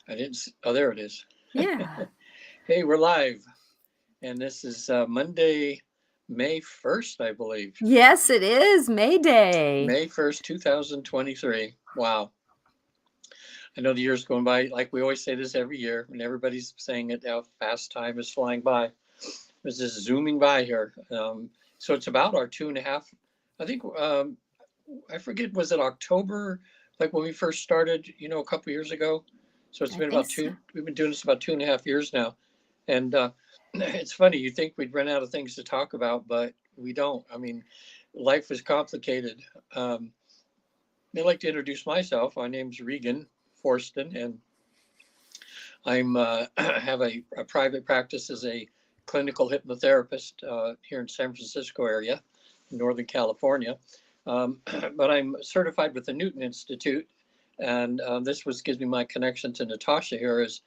I didn't. Oh, there it is. Yeah. Hey, we're live, and this is Monday, May 1st, I believe. Yes, it is May Day. May 1st, 2023. Wow. I know the year's going by. Like we always say this every year, and everybody's saying it, how fast time is flying by. It's just zooming by here. So it's about our 2.5. I think, I forget, was it October, like when we first started, a couple years ago? So it's I been think about so. we've been doing this about 2.5 years now. And it's funny, you think we'd run out of things to talk about, but we don't. I mean, life is complicated. I'd like to introduce myself. My name's Regan Forston, and I'm have a private practice as a clinical hypnotherapist here in San Francisco area, in Northern California. But I'm certified with the Newton Institute, and this gives me my connection to Natasha here. Is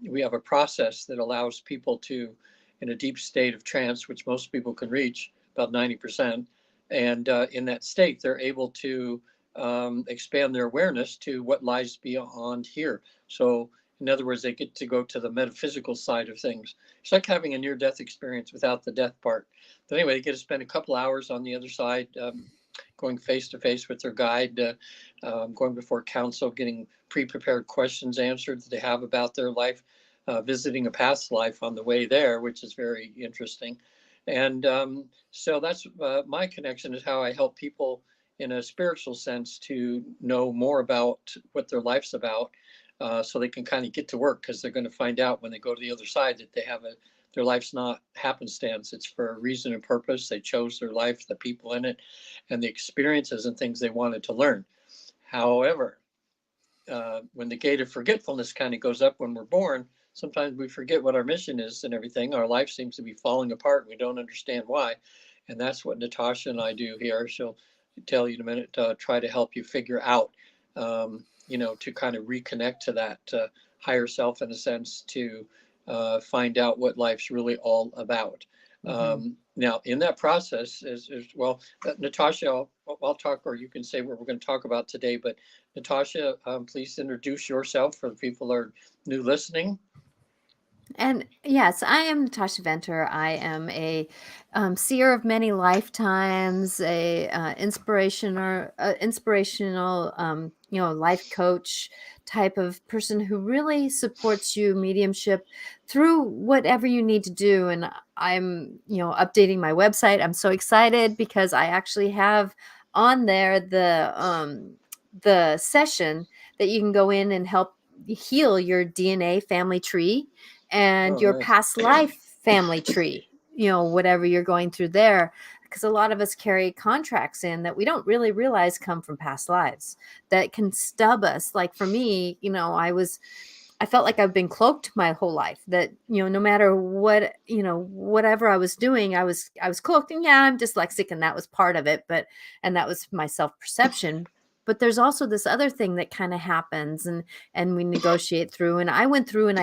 we have a process that allows people to, in a deep state of trance, which most people can reach, about 90%, and in that state, they're able to expand their awareness to what lies beyond here. So, in other words, they get to go to the metaphysical side of things. It's like having a near-death experience without the death part. But anyway, they get to spend a couple hours on the other side, going face to face with their guide, going before council, getting pre-prepared questions answered that they have about their life, visiting a past life on the way there, which is very interesting. And so that's my connection, is how I help people in a spiritual sense to know more about what their life's about, so they can kind of get to work, because they're going to find out when they go to the other side that their life's not happenstance. It's for a reason and purpose. They chose their life, the people in it, and the experiences and things they wanted to learn. However, when the gate of forgetfulness kind of goes up when we're born, sometimes we forget what our mission is and everything. Our life seems to be falling apart. We don't understand why. And that's what Natasha and I do here. She'll tell you in a minute, try to help you figure out, to kind of reconnect to that higher self, in a sense, to find out what life's really all about. Mhm. Now, in that process, is well, Natasha, I'll talk, or you can say what we're going to talk about today. But Natasha, please introduce yourself for the people that are new listening. And yes, I am Natasha Venter. I am a seer of many lifetimes, a inspirational, life coach type of person who really supports you mediumship through whatever you need to do. And I'm, updating my website. I'm so excited because I actually have on there the session that you can go in and help heal your DNA family tree and Oh, your nice. past life family tree, whatever you're going through there. Because a lot of us carry contracts in that we don't really realize come from past lives that can stub us. Like for me, I felt like I've been cloaked my whole life, that, no matter what, whatever I was doing, I was cloaked. And yeah, I'm dyslexic, and that was part of it, and that was my self-perception. But there's also this other thing that kind of happens, and we negotiate through. And I went through, and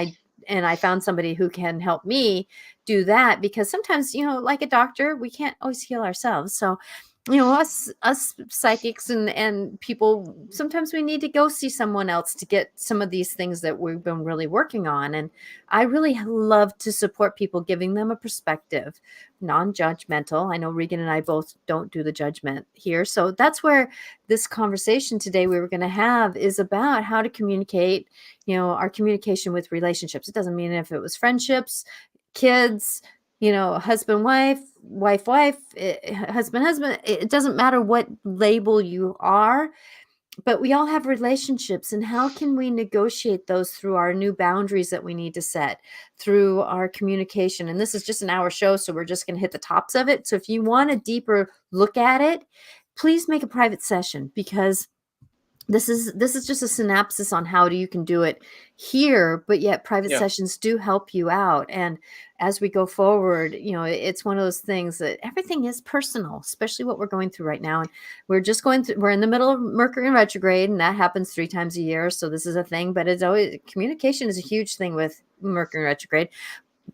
I found somebody who can help me do that, because sometimes, like a doctor, we can't always heal ourselves. So, us psychics and people, sometimes we need to go see someone else to get some of these things that we've been really working on. And I really love to support people, giving them a perspective, non-judgmental. I know Regan and I both don't do the judgment here. So that's where this conversation today we were going to have is about how to communicate, our communication with relationships. It doesn't mean if it was friendships, kids, husband, wife, wife, husband. It doesn't matter what label you are, but we all have relationships. And how can we negotiate those through our new boundaries that we need to set through our communication? And this is just an hour show, so we're just going to hit the tops of it. So if you want a deeper look at it, please make a private session, because this is just a synopsis on how you can do it here, but yet private Yeah. sessions do help you out. And as we go forward, it's one of those things that everything is personal, especially what we're going through right now. And we're in the middle of Mercury in retrograde, and that happens 3 times a year. So this is a thing, but it's always, communication is a huge thing with Mercury in retrograde.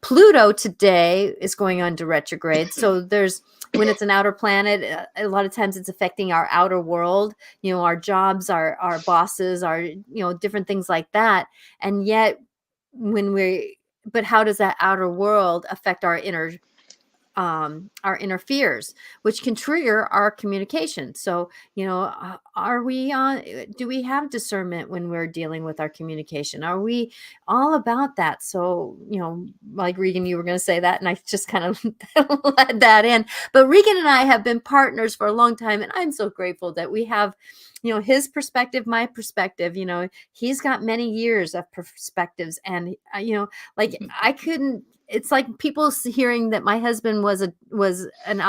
Pluto today is going on to retrograde. So there's, when it's an outer planet, a lot of times it's affecting our outer world, our jobs, our bosses, our, different things like that. And yet but how does that outer world affect our inner fears, which can trigger our communication? So, are we do we have discernment when we're dealing with our communication? Are we all about that? So, like Regan, you were going to say that, and I just kind of led that in. But Regan and I have been partners for a long time, and I'm so grateful that we have, his perspective, my perspective. He's got many years of perspectives, and like I couldn't. It's like people hearing that my husband was an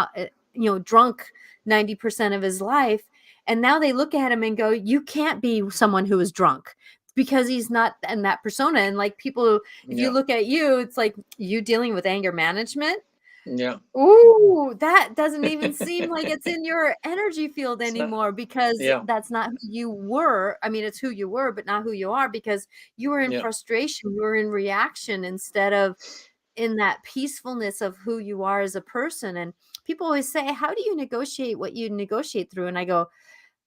drunk 90% of his life, and now they look at him and go, you can't be someone who is drunk, because he's not in that persona. And like people, if you look at you, it's like you dealing with anger management. Yeah. Ooh, that doesn't even seem like it's in your energy field anymore, because Yeah. that's not who you were. I mean, it's who you were, but not who you are, because you were in frustration, you were in reaction, instead of in that peacefulness of who you are as a person. And people always say, how do you negotiate what you negotiate through? And I go,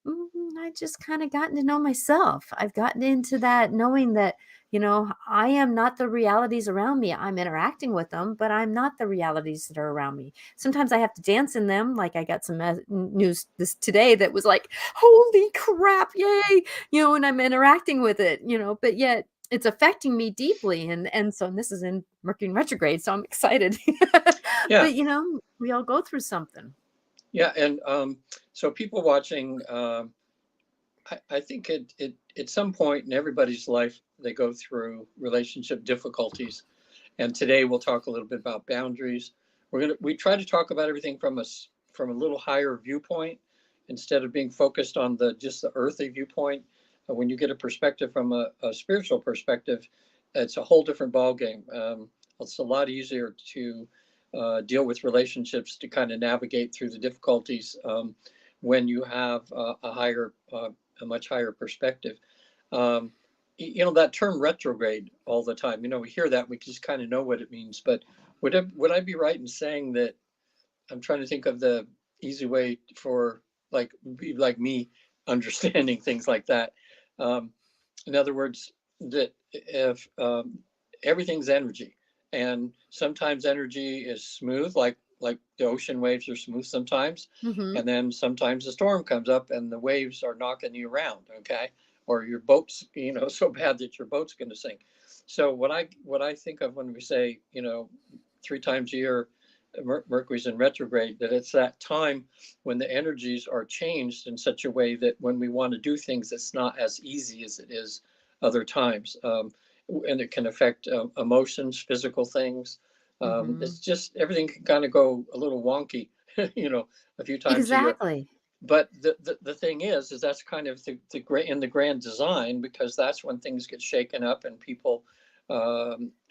I just kind of gotten to know myself. I've gotten into that, knowing that, I am not the realities around me. I'm interacting with them, but I'm not the realities that are around me. Sometimes I have to dance in them. Like I got some news today that was like, holy crap, yay, and I'm interacting with it, but yet it's affecting me deeply. And so this is in Mercury in retrograde, so I'm excited. Yeah. But we all go through something. Yeah. And so people watching, I think at some point in everybody's life, they go through relationship difficulties. And today we'll talk a little bit about boundaries. We try to talk about everything from a little higher viewpoint, instead of being focused on just the earthly viewpoint. When you get a perspective from a spiritual perspective, it's a whole different ballgame. It's a lot easier to deal with relationships, to kind of navigate through the difficulties when you have a much higher perspective. That term retrograde all the time, we hear that, we just kind of know what it means. But would I be right in saying that, I'm trying to think of the easy way for like me understanding things like that. In other words, that if everything's energy, and sometimes energy is smooth, like the ocean waves are smooth sometimes, and then sometimes a storm comes up and the waves are knocking you around, okay, or your boat's so bad that your boat's going to sink. So what I think of when we say 3 times a year Mercury's in retrograde, that it's that time when the energies are changed in such a way that when we want to do things, it's not as easy as it is other times. And it can affect emotions, physical things. It's just, everything can kind of go a little wonky, a few times a year. Exactly. But the thing is that's kind of in the grand design, because that's when things get shaken up and people,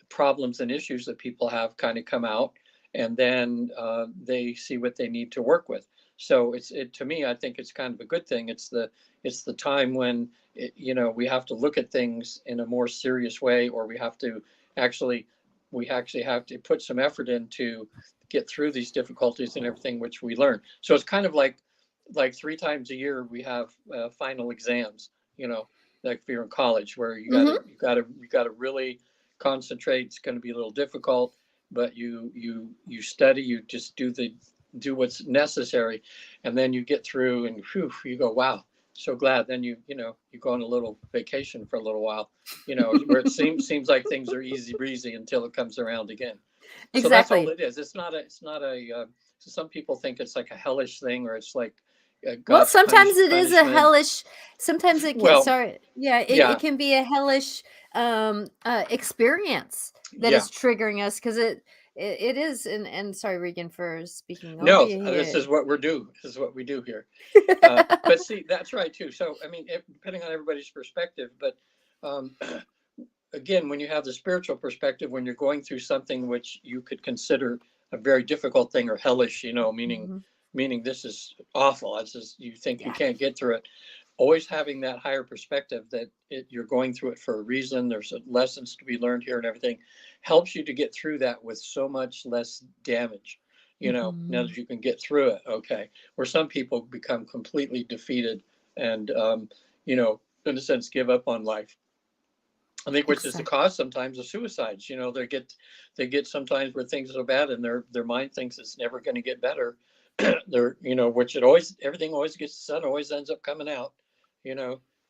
problems and issues that people have kind of come out, and then they see what they need to work with. So to me, I think it's kind of a good thing. It's the time when we have to look at things in a more serious way, or we actually have to put some effort in to get through these difficulties and everything which we learn. So it's kind of like 3 times a year we have final exams, like if you're in college, where you gotta really concentrate. It's going to be a little difficult, but you study, you just do what's necessary, and then you get through, and whew, you go, wow, so glad. Then you go on a little vacation for a little while, where it seems like things are easy breezy until it comes around again. So that's all Exactly. it is. It's not a so some people think it's like a hellish thing, or it's like Well, God's sometimes it is a punishment. hellish, sometimes it can, Well, sorry, yeah, it yeah, can be a hellish experience that yeah. is triggering us, because it is. And sorry, Regan, for speaking over No, you this here. is what this is what we do here. But see, that's right too. So I mean, depending on everybody's perspective, but um, again, when you have the spiritual perspective, when you're going through something which you could consider a very difficult thing or hellish, meaning Mhm. this is awful. It's just, you think you Yeah. can't get through it. always having that higher perspective that you're going through it for a reason. There's lessons to be learned here and everything helps you to get through that with so much less damage, now that you can get through it. Okay. Where some people become completely defeated and, in a sense, give up on life. I think which is the cause sometimes of suicides. They get sometimes where things are so bad and their mind thinks it's never going to get better. Which everything always gets, the sun always ends up coming out,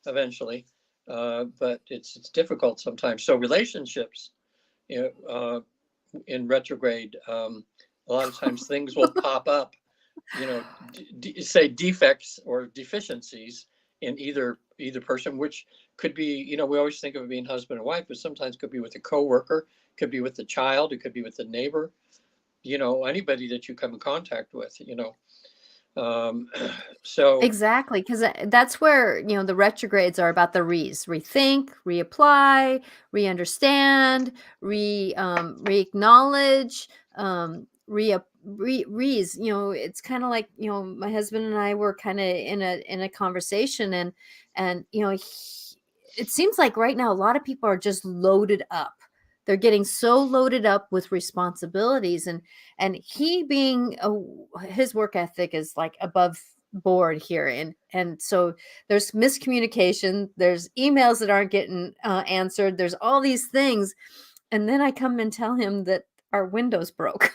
eventually. But it's difficult sometimes. So relationships, in retrograde, a lot of times things will pop up, say defects or deficiencies in either person, which could be, we always think of it being husband and wife, but sometimes could be with a coworker, could be with the child, it could be with the neighbor, anybody that you come in contact with, so exactly, because that's where the retrogrades are about the rethink, reapply, re-understand, re-acknowledge, it's kind of like my husband and I were kind of in a conversation, and it seems like right now a lot of people are just loaded up. They're getting so loaded up with responsibilities, and he being his work ethic is like above board here, and so there's miscommunication, there's emails that aren't getting answered, there's all these things, and then I come and tell him that our windows broke.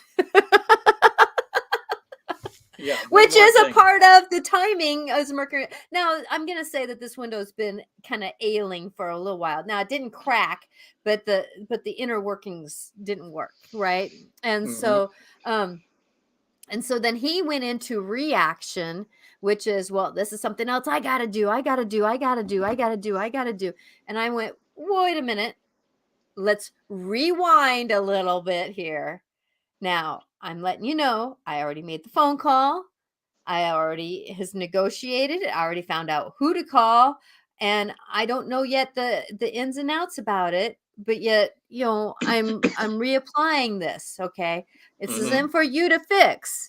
Yeah, which is a part of the timing as Mercury. Now, I'm going to say that this window's been kind of ailing for a little while. Now, it didn't crack, but the inner workings didn't work, right? And so then he went into reaction, which is, well, this is something else I got to do. And I went, wait a minute. Let's rewind a little bit here. Now, I'm letting you know, I already made the phone call. I already has negotiated. I already found out who to call, and I don't know yet the ins and outs about it. But yet, I'm reapplying this. Okay, this isn't for you to fix.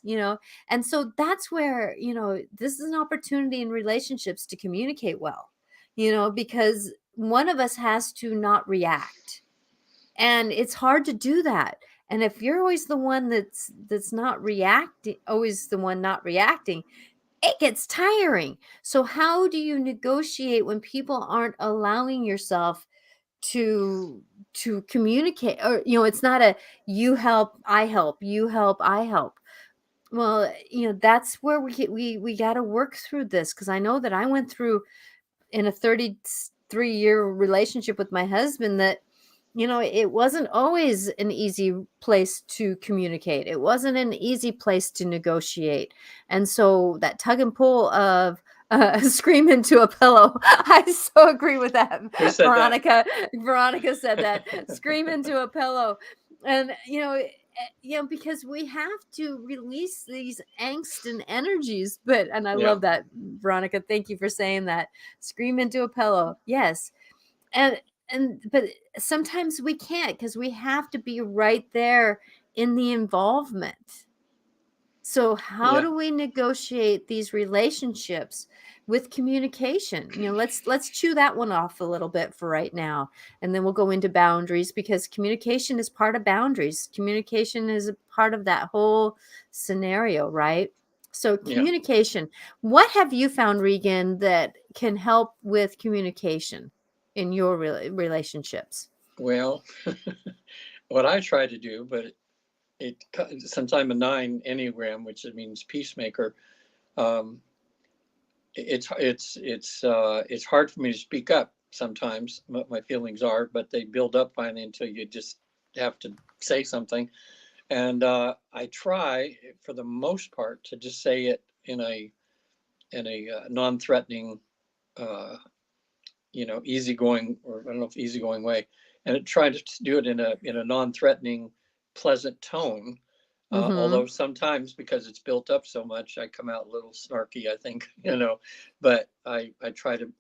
And so that's where this is an opportunity in relationships to communicate well. Because one of us has to not react, and it's hard to do that. And if you're always the one that's not reacting, always the one not reacting, it gets tiring. So how do you negotiate when people aren't allowing yourself to communicate? Or it's not a you help, I help, you help, I help. Well, that's where we got to work through this, because I know that I went through in a 33-year relationship with my husband that it wasn't always an easy place to communicate. It wasn't an easy place to negotiate. And so that tug and pull of scream into a pillow. I so agree with that. Veronica said that. Scream into a pillow. And, because we have to release these angst and energies. And I love that, Veronica. Thank you for saying that. Scream into a pillow. Yes. But sometimes we can't, because we have to be right there in the involvement. So how do we negotiate these relationships with communication? Let's chew that one off a little bit for right now, and then we'll go into boundaries, because communication is part of boundaries. Communication is a part of that whole scenario, right? So communication. What have you found, Regan, that can help with communication in your relationships? Well, what I try to do, but since I'm a 9 Enneagram, which means peacemaker, it's hard for me to speak up sometimes. My feelings are, but they build up finally until you just have to say something. And I try, for the most part, to just say it in a non-threatening, easygoing, or I don't know if easygoing way, and try to do it in a non-threatening, pleasant tone. Although sometimes, because it's built up so much, I come out a little snarky, I think, but I try to,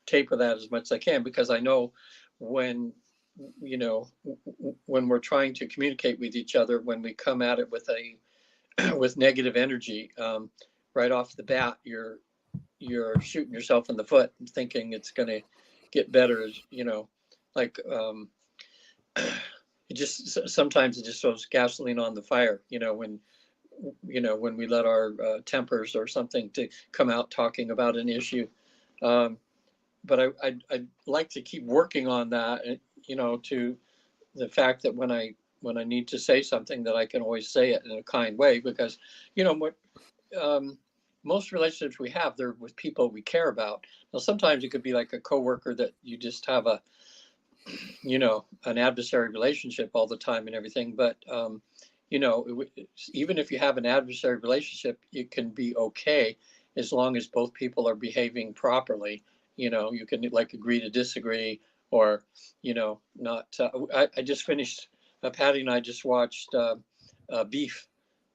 taper that as much as I can, because I know when we're trying to communicate with each other, when we come at it with with negative energy, right off the bat, you're you're shooting yourself in the foot and thinking it's going to get better, like it just sometimes it just throws gasoline on the fire, when we let our tempers or something to come out talking about an issue. But I'd like to keep working on that, to the fact that when I need to say something, that I can always say it in a kind way, because, what most relationships we have, they're with people we care about. Now, sometimes it could be like a coworker that you just have an adversary relationship all the time and everything. But, even if you have an adversary relationship, it can be okay as long as both people are behaving properly. You can like agree to disagree, or, not. I just finished, Patty and I just watched Beef.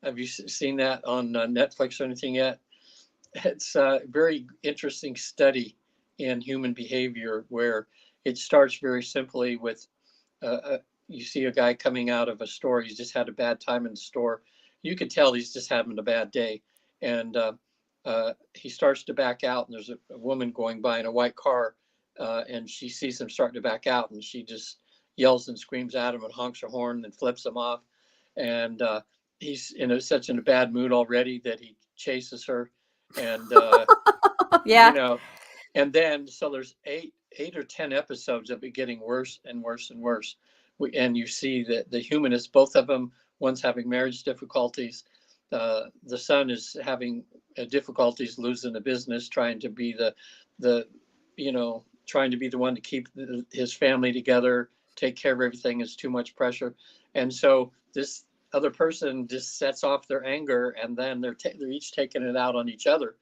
Have you seen that on Netflix or anything yet? It's a very interesting study in human behavior, where it starts very simply with you see a guy coming out of a store. He's just had a bad time in the store. You can tell he's just having a bad day. And he starts to back out, and there's a woman going by in a white car, and she sees him starting to back out, and she just yells and screams at him and honks her horn and flips him off. And he's in such in a bad mood already that he chases her. And, Yeah. And then, so there's eight or 10 episodes of it getting worse and worse and worse. And you see that the humanists, both of them, one's having marriage difficulties. The son is having difficulties losing the business, trying to be trying to be the one to keep his family together, take care of everything. Is too much pressure. And so this other person just sets off their anger, and then they're each taking it out on each other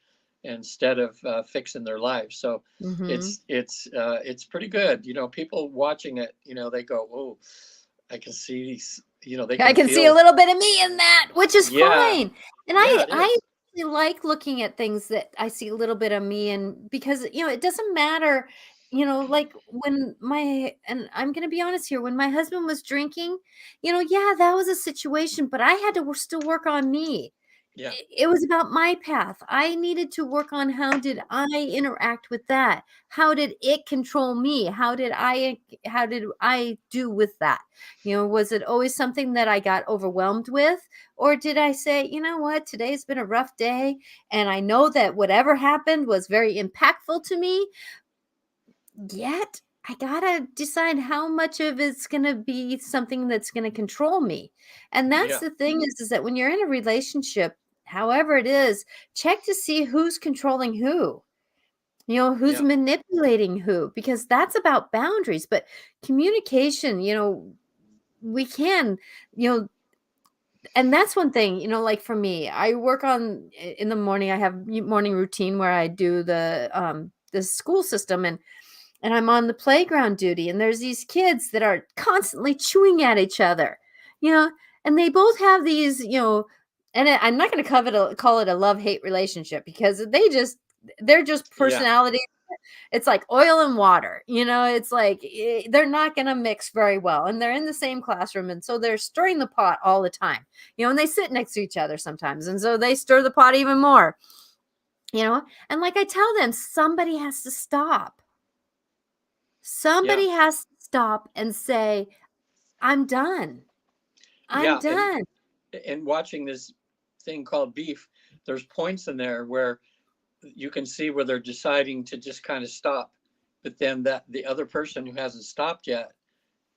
instead of fixing their lives. So it's pretty good. People watching it, they go, oh, I can see these, I can see a little bit of me in that, which is fine. And I like looking at things that I see a little bit of me in, because, it doesn't matter, like when and I'm going to be honest here, when my husband was drinking, yeah, that was a situation, but I had to still work on me. Yeah. It was about my path. I needed to work on how did I interact with that? How did it control me? How did I do with that? Was it always something that I got overwhelmed with? Or did I say, you know what, today's been a rough day, and I know that whatever happened was very impactful to me, yet I gotta decide how much of it's gonna be something that's gonna control me. And that's the thing is that when you're in a relationship, however it is, check to see who's controlling who, who's manipulating who, because that's about boundaries. But communication, we can, and that's one thing, like for me, I work on in the morning, I have morning routine where I do the school system, and I'm on the playground duty, and there's these kids that are constantly chewing at each other, and they both have these, and I'm not going to call it a love-hate relationship, because they're just personalities. It's like oil and water, it's like they're not going to mix very well, and they're in the same classroom, and so they're stirring the pot all the time, and they sit next to each other sometimes, and so they stir the pot even more, and like I tell them, somebody has to stop. Somebody has to stop and say, I'm done. I'm done. And watching this thing called Beef, there's points in there where you can see where they're deciding to just kind of stop, but then that the other person who hasn't stopped yet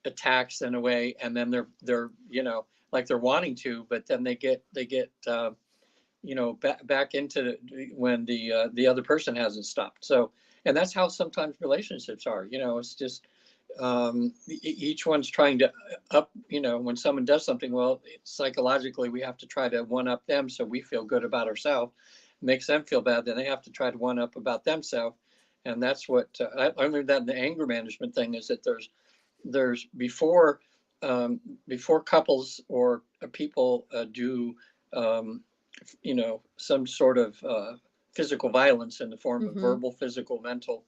attacks in a way, and then they're like they're wanting to, but then they get back into when the other person hasn't stopped. So, and that's how sometimes relationships are. It's just each one's trying to up. When someone does something, well, psychologically we have to try to one up them so we feel good about ourselves. Makes them feel bad, then they have to try to one up about themselves. And that's what I learned that in the anger management thing, is that there's before couples or people do some sort of physical violence in the form of verbal, physical, mental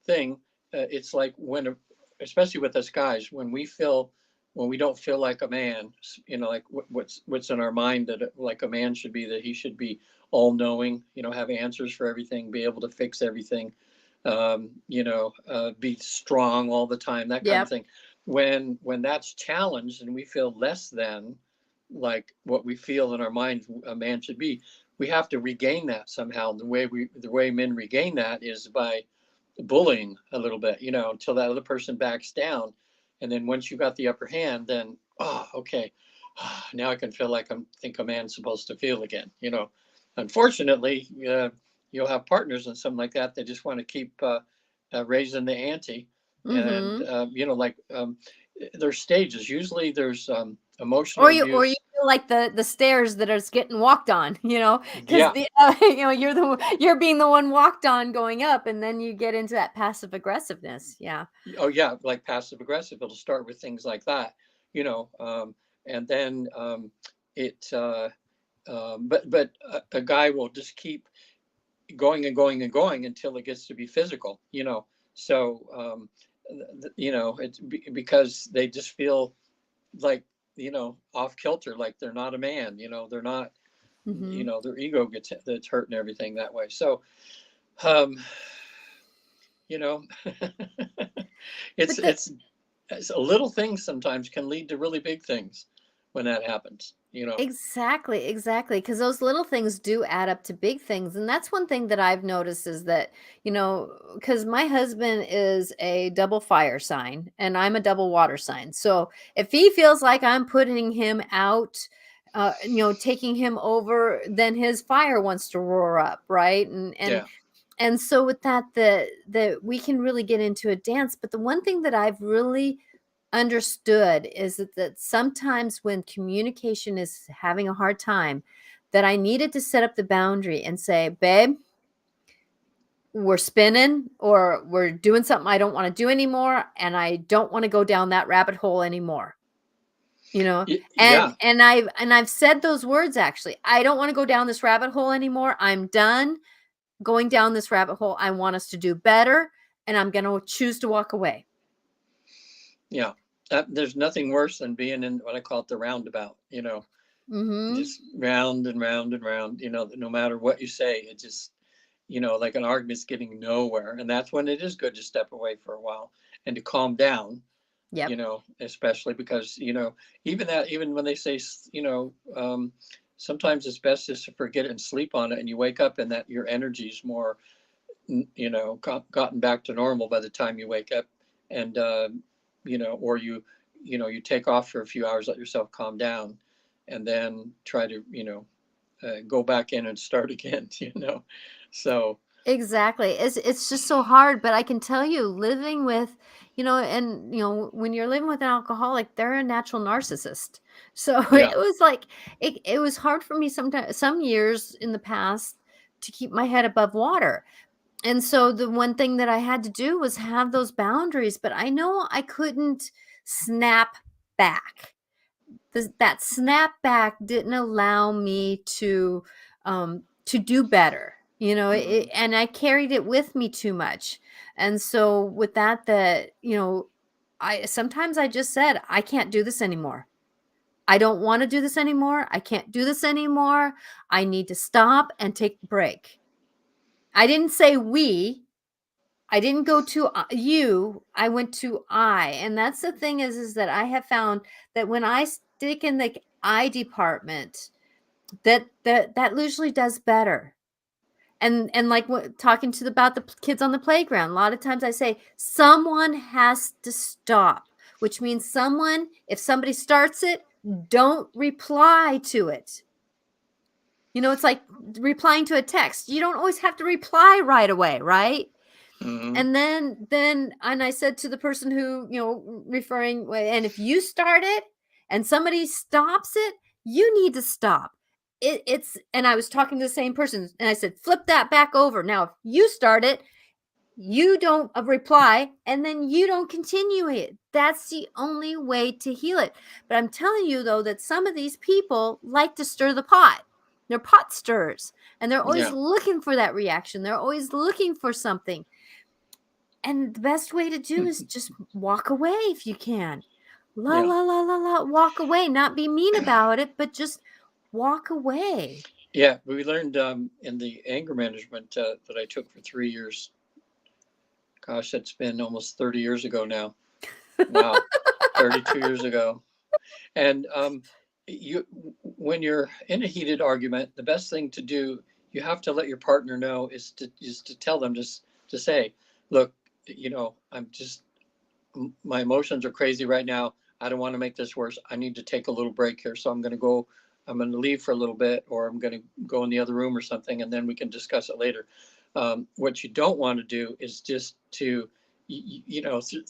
thing. It's like especially with us guys, when we feel when we don't feel like a man, like what's in our mind that like a man should be, that he should be all knowing, have answers for everything, be able to fix everything, be strong all the time, that kind of Yep. thing. When that's challenged and we feel less than like what we feel in our minds a man should be, we have to regain that somehow. The way men regain that is by bullying a little bit, until that other person backs down. And then once you got the upper hand, then, oh, okay, now I can feel like I think a man's supposed to feel again. Unfortunately, you'll have partners and something like that. They just want to keep raising the ante. And, there's stages. Usually there's emotional Or you abuse. feel like the stairs that are getting walked on, because Yeah. the you're being the one walked on going up, and then you get into that passive aggressiveness. Yeah. Oh yeah, like passive aggressive. It'll start with things like that, and then it. But a guy will just keep going and going and going until it gets to be physical. So it's because they just feel like off kilter, like they're not a man. They're not. Mm-hmm. Their ego that's hurt and everything that way. So. Um, you know But the it's a little things sometimes can lead to really big things when that happens. Exactly, because those little things do add up to big things, and that's one thing that I've noticed is that, because my husband is a double fire sign and I'm a double water sign. So if he feels like I'm putting him out, taking him over, then his fire wants to roar up, right? Yeah. And so with that we can really get into a dance. But the one thing that I've really understood is that sometimes when communication is having a hard time, that I needed to set up the boundary and say, babe, we're spinning or we're doing something I don't want to do anymore, and I don't want to go down that rabbit hole anymore. Yeah. And I've said those words. Actually, I don't want to go down this rabbit hole anymore. I'm done going down this rabbit hole. I want us to do better, and I'm going to choose to walk away. Yeah. There's nothing worse than being in what I call it the roundabout, Mm-hmm. just round and round and round, no matter what you say, it just, like an argument's getting nowhere. And that's when it is good to step away for a while and to calm down, Yep. Especially because, even when they say, sometimes it's best just to forget it and sleep on it. And you wake up and that your energy's more, gotten back to normal by the time you wake up. And, or you take off for a few hours, let yourself calm down, and then try to, go back in and start again, So. Exactly. It's just so hard, but I can tell you, living with, when you're living with an alcoholic, they're a natural narcissist. So Yeah. it was like it was hard for me sometimes, some years in the past, to keep my head above water. And so the one thing that I had to do was have those boundaries, but I know I couldn't snap back. That snap back didn't allow me to do better, Mhm. and I carried it with me too much. And so with that, I sometimes I just said, I can't do this anymore. I don't want to do this anymore. I can't do this anymore. I need to stop and take a break. I didn't say we. I didn't go to you. I went to I. And that's the thing is that I have found that when I stick in the I department, that usually does better. And like talking to about the kids on the playground, a lot of times I say someone has to stop, which means if somebody starts it, don't reply to it. It's like replying to a text. You don't always have to reply right away, right? Mhm. And then I said to the person who, referring, and if you start it and somebody stops it, you need to stop. And I was talking to the same person, and I said, flip that back over. Now, if you start it, you don't reply, and then you don't continue it. That's the only way to heal it. But I'm telling you, though, that some of these people like to stir the pot. They're pot stirrers, and they're always Yeah. looking for that reaction. They're always looking for something. And the best way to do is just walk away if you can. La Yeah. la la la la, walk away, not be mean about it, but just walk away. Yeah. We learned in the anger management that I took for 3 years. Gosh, that's been almost 30 years ago now. Wow. 32 years ago. And you, when you're in a heated argument, the best thing to do, you have to let your partner know, is to tell them, just to say, look, I'm just, my emotions are crazy right now. I don't want to make this worse. I need to take a little break here. So I'm going to leave for a little bit, or I'm going to go in the other room or something, and then we can discuss it later. What you don't want to do is just to,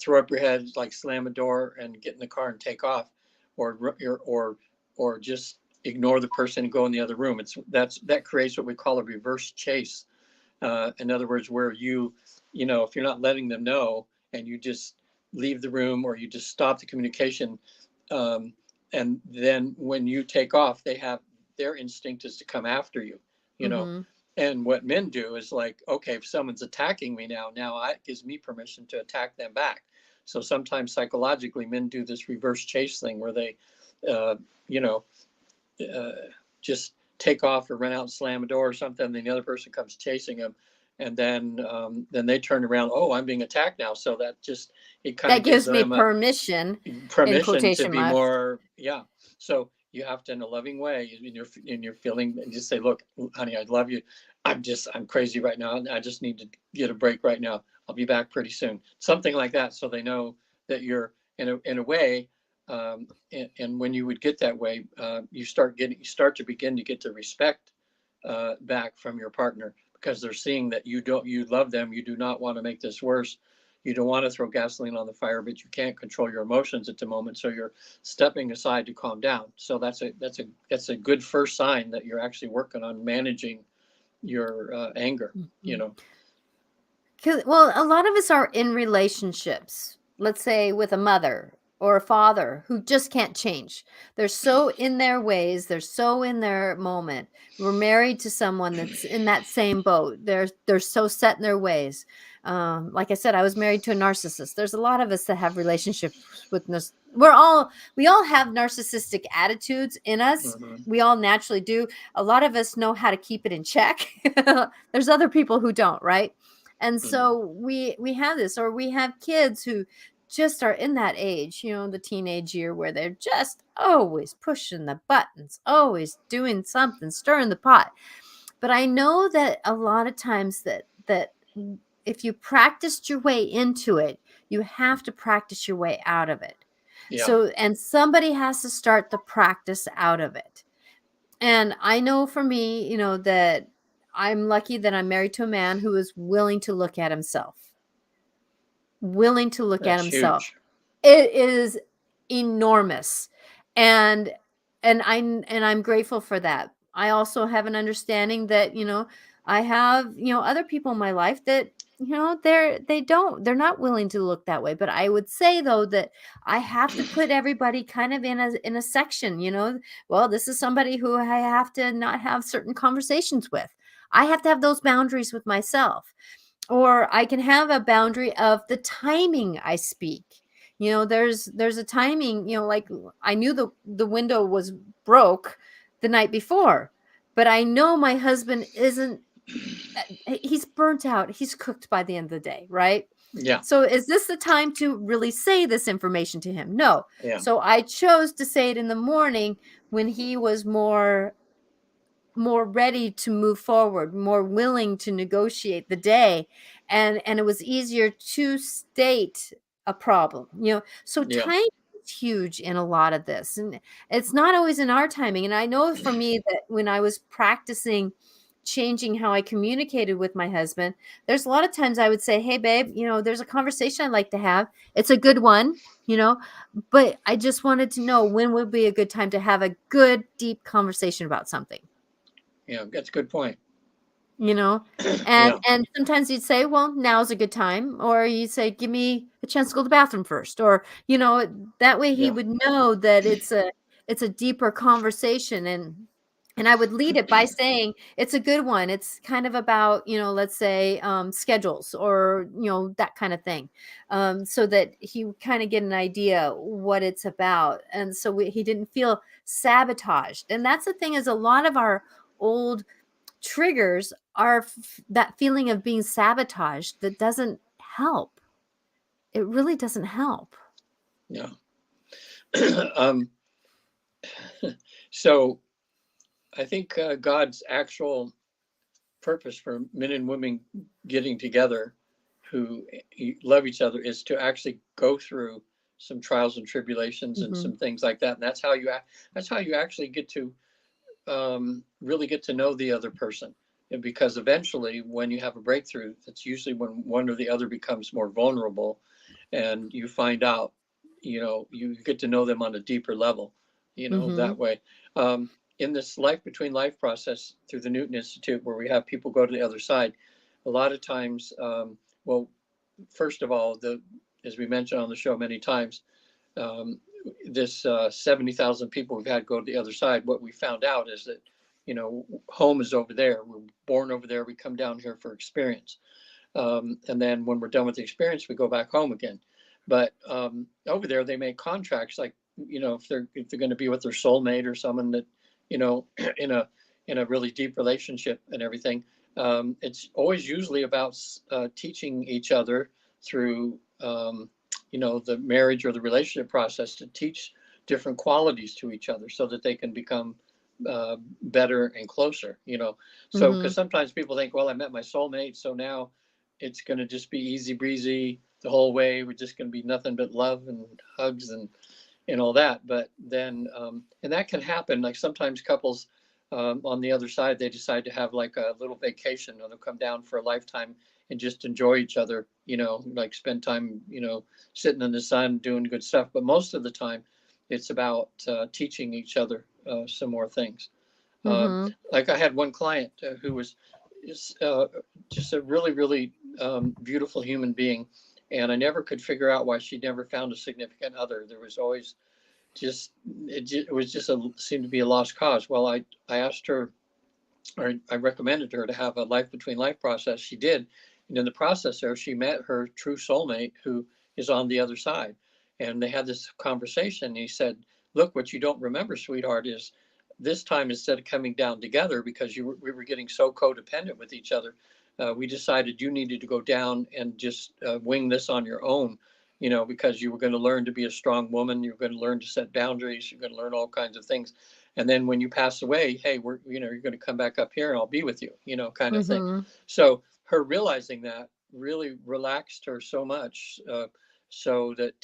throw up your head, like slam a door and get in the car and take off, or just ignore the person and go in the other room. That creates what we call a reverse chase. In other words, where if you're not letting them know, and you just leave the room, or you just stop the communication, um, and then when you take off, their instinct is to come after you, you know. Mm-hmm. And what men do is like, okay, if someone's attacking me now it gives me permission to attack them back. So sometimes psychologically, men do this reverse chase thing where they, uh, you know, uh, just take off or run out and slam a door or something. Then the other person comes chasing them, and then they turn around. Oh, I'm being attacked now. So it kind That of gives gives me them a permission, in permission to quotation be marks. more. Yeah. So you have to, in a loving way, in your feeling, and just say, look, honey, I love you. I'm crazy right now. I just need to get a break right now. I'll be back pretty soon. Something like that, so they know that you're in a way. And when you would get that way, you start to begin to get the respect back from your partner, because they're seeing that you love them. You do not want to make this worse. You don't want to throw gasoline on the fire, but you can't control your emotions at the moment. So you're stepping aside to calm down. So that's a good first sign that you're actually working on managing your anger. You Mhm. know. Well, a lot of us are in relationships, let's say with a mother or a father who just can't change. They're so in their ways, they're so in their moment. We're married to someone that's in that same boat. They're so set in their ways. Like I said, I was married to a narcissist. There's a lot of us that have relationships with this. We all have narcissistic attitudes in us. Mm-hmm. We all naturally do. A lot of us know how to keep it in check. There's other people who don't, right? And Mm-hmm. so we have this, or we have kids who just are in that age, the teenage year, where they're just always pushing the buttons, always doing something, stirring the pot. But I know that a lot of times that if you practiced your way into it, you have to practice your way out of it. Yeah. So, and somebody has to start the practice out of it. And I know for me, that I'm lucky that I'm married to a man who is willing to look at himself. Willing to look at That's himself. huge. It is enormous. And I'm grateful for that. I also have an understanding that, I have, other people in my life that, they're not willing to look that way. But I would say though that I have to put everybody kind of in a section, well, this is somebody who I have to not have certain conversations with. I have to have those boundaries with myself. Or I can have a boundary of the timing I speak. There's a timing, like I knew the window was broke the night before, but I know my husband isn't, he's burnt out, he's cooked by the end of the day, right? Yeah. So is this the time to really say this information to him? No. Yeah. So I chose to say it in the morning when he was more ready to move forward, more willing to negotiate the day, and it was easier to state a problem. So Yeah. timing is huge in a lot of this, and it's not always in our timing. And I know for me that when I was practicing changing how I communicated with my husband, there's a lot of times I would say, hey babe, there's a conversation I'd like to have. It's a good one, but I just wanted to know when would be a good time to have a good deep conversation about something. Yeah. That's a good point. and Yeah. and sometimes you'd say, well, now's a good time, or you'd say, give me a chance to go to the bathroom first, or that way he Yeah. would know that it's a deeper conversation. And And I would lead it by saying, it's a good one. It's kind of about, let's say, schedules or, that kind of thing. So that he would kind of get an idea what it's about. And so he didn't feel sabotaged. And that's the thing, is a lot of our old triggers are that feeling of being sabotaged that doesn't help. It really doesn't help. Yeah. So I think God's actual purpose for men and women getting together who love each other is to actually go through some trials and tribulations and some things like that. And that's how you actually get to really get to know the other person. And because eventually when you have a breakthrough, that's usually when one or the other becomes more vulnerable, and you find out, you get to know them on a deeper level, that way. In this life between life process through the Newton Institute, where we have people go to the other side, a lot of times, well, first of all, as we mentioned on the show many times, this 70,000 people we've had go to the other side, what we found out is that, home is over there. We're born over there. We come down here for experience. And then when we're done with the experience, we go back home again. But over there, they make contracts, like, if they're going to be with their soulmate or someone that, in a really deep relationship and everything. It's always usually about teaching each other through, the marriage or the relationship process, to teach different qualities to each other so that they can become better and closer, So, because sometimes people think, well, I met my soulmate, so now it's going to just be easy breezy the whole way. We're just going to be nothing but love and hugs and all that. But then, and that can happen. Like sometimes couples on the other side, they decide to have like a little vacation, or they'll come down for a lifetime and just enjoy each other, like spend time, sitting in the sun, doing good stuff. But most of the time, it's about teaching each other some more things. Like I had one client who was just a really, really beautiful human being. And I never could figure out why she never found a significant other. There was always it was just seemed to be a lost cause. Well, I asked her, or I recommended her to have a life between life process. She did. And in the process there, she met her true soulmate, who is on the other side. And they had this conversation. He said, look, what you don't remember, sweetheart, is this time, instead of coming down together because we were getting so codependent with each other, we decided you needed to go down and just wing this on your own, because you were going to learn to be a strong woman. You're going to learn to set boundaries. You're going to learn all kinds of things. And then when you pass away, hey, you're going to come back up here and I'll be with you, kind of thing. So her realizing that really relaxed her so much, so that,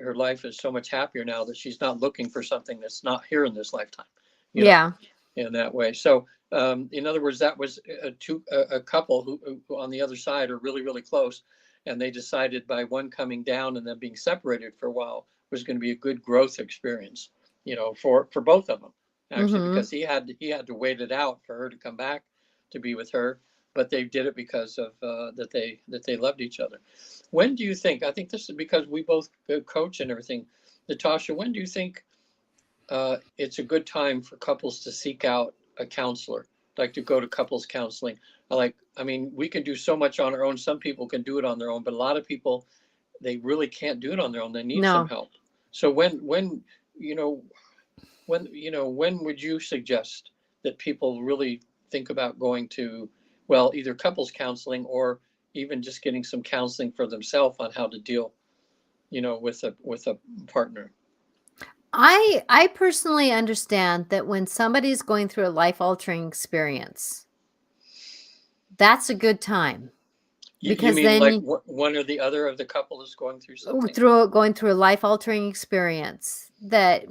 her life is so much happier now that she's not looking for something that's not here in this lifetime, in that way. So, in other words, that was a couple who on the other side are really, really close. And they decided by one coming down and then being separated for a while was going to be a good growth experience, for both of them, actually, because he had to wait it out for her to come back to be with her. But they did it because of that they loved each other. When do you think? I think this is because we both coach and everything. Natasha, when do you think it's a good time for couples to seek out a counselor, like to go to couples counseling? We can do so much on our own. Some people can do it on their own, but a lot of people, they really can't do it on their own. They need some help. So when would you suggest that people really think about going to, well, either couples counseling or even just getting some counseling for themselves on how to deal, with a partner? I personally understand that when somebody's going through a life-altering experience, that's a good time. Because you mean then like one or the other of the couple is going through something? Going through a life-altering experience, that,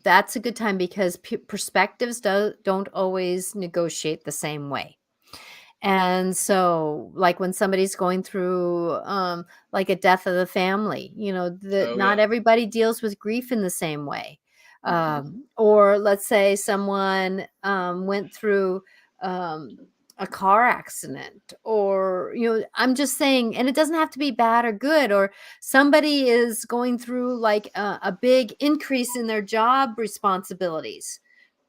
that's a good time, because perspectives don't always negotiate the same way. And so, like when somebody's going through like a death of the family, not everybody deals with grief in the same way. Or let's say someone went through a car accident, or, I'm just saying, and it doesn't have to be bad or good, or somebody is going through like a big increase in their job responsibilities.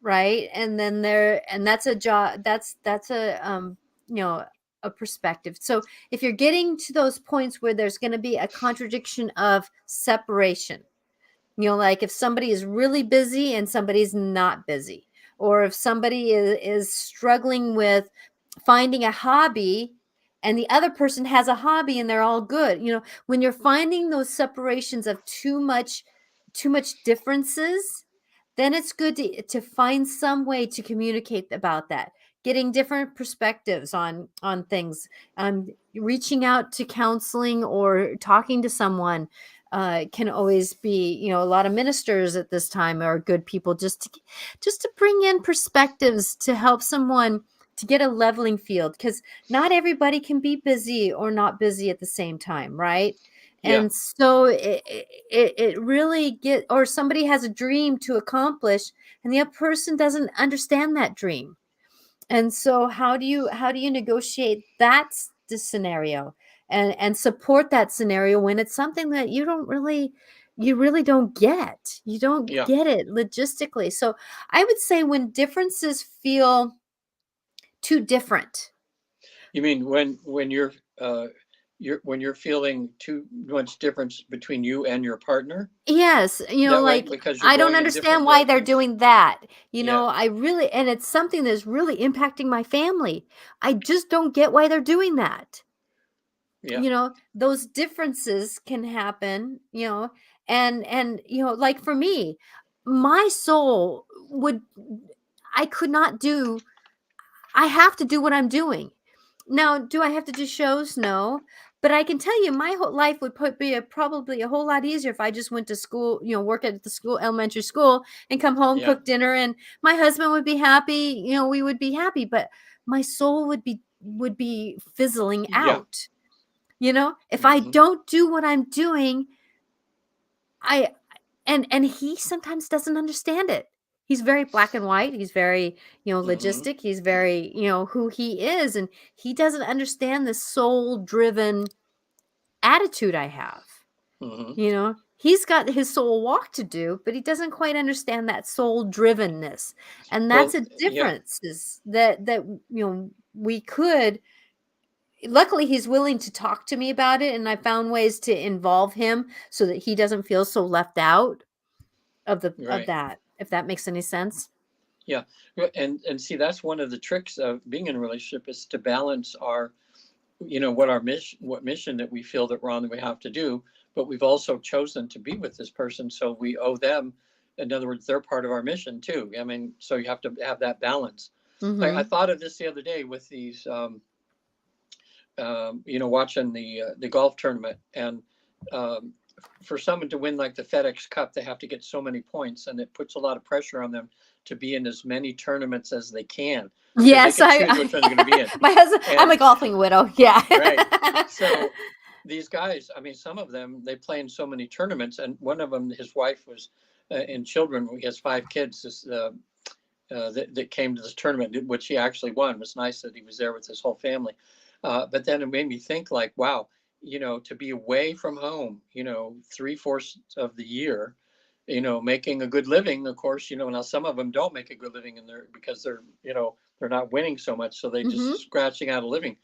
right? And then that's a job, that's a you know, a perspective. So if you're getting to those points where there's going to be a contradiction of separation, you know, like if somebody is really busy and somebody's not busy, or if somebody is struggling with finding a hobby and the other person has a hobby and they're all good, you know, when you're finding those separations of too much differences, then it's good to find some way to communicate about that, getting different perspectives on things, reaching out to counseling or talking to someone can always be, you know, a lot of ministers at this time are good people just to bring in perspectives to help someone to get a leveling field, because not everybody can be busy or not busy at the same time, right? Yeah. And so it really get, or somebody has a dream to accomplish and the other person doesn't understand that dream. And so how do you negotiate that the scenario and support that scenario when it's something that you really don't get. You don't Yeah. get it logistically. So I would say when differences feel too different. You mean when you're feeling too much difference between you and your partner Yes, you know, that way like because you're I don't going in different understand why they're directions? doing that. You Yeah. know, I really, and it's something that's really impacting my family. I just don't get why they're doing that. Yeah. You know, those differences can happen, you know, and you know, like for me, my soul would, I could not do, I have to do what I'm doing. Now, do I have to do shows? No. But I can tell you my whole life would be probably a whole lot easier if I just went to school, you know, work at the school, elementary school, and come home, Yeah. cook dinner, and my husband would be happy, you know, we would be happy, but my soul would be fizzling Yeah. out. You know, if I Hmm. don't do what I'm doing, I and he sometimes doesn't understand it. He's very black and white. He's very, you know, Hmm. logistic. He's very, you know, who he is, and he doesn't understand the soul-driven attitude I have. Hmm. You know, he's got his soul walk to do, but he doesn't quite understand that soul-drivenness. And that's Well, a yeah. difference is that you know, we could, luckily he's willing to talk to me about it, and I found ways to involve him so that he doesn't feel so left out of Right. that, if that makes any sense. Yeah. And see, that's one of the tricks of being in a relationship is to balance our, what our mission, what mission that we feel that we're on that we have to do, but we've also chosen to be with this person, so we owe them. In other words, they're part of our mission too. I mean, so you have to have that balance. Like I Mhm. thought of this the other day with these, watching the golf tournament, and um, for someone to win like the FedEx Cup, they have to get so many points, and it puts a lot of pressure on them to be in as many tournaments as they can because they Yes, can choose which one they're going to be in. my husband, I'm And a golfing widow, yeah. right, so these guys, I mean, some of them they play in so many tournaments, and one of them, his wife was and children. He has 5 kids. That came to this tournament, which he actually won. It was nice that he was there with his whole family. But then it made me think, like, wow, to be away from home, 3/4 of the year, making a good living. Of course, now some of them don't make a good living in there because they're not winning so much, so they Mhm. just scratching out a living.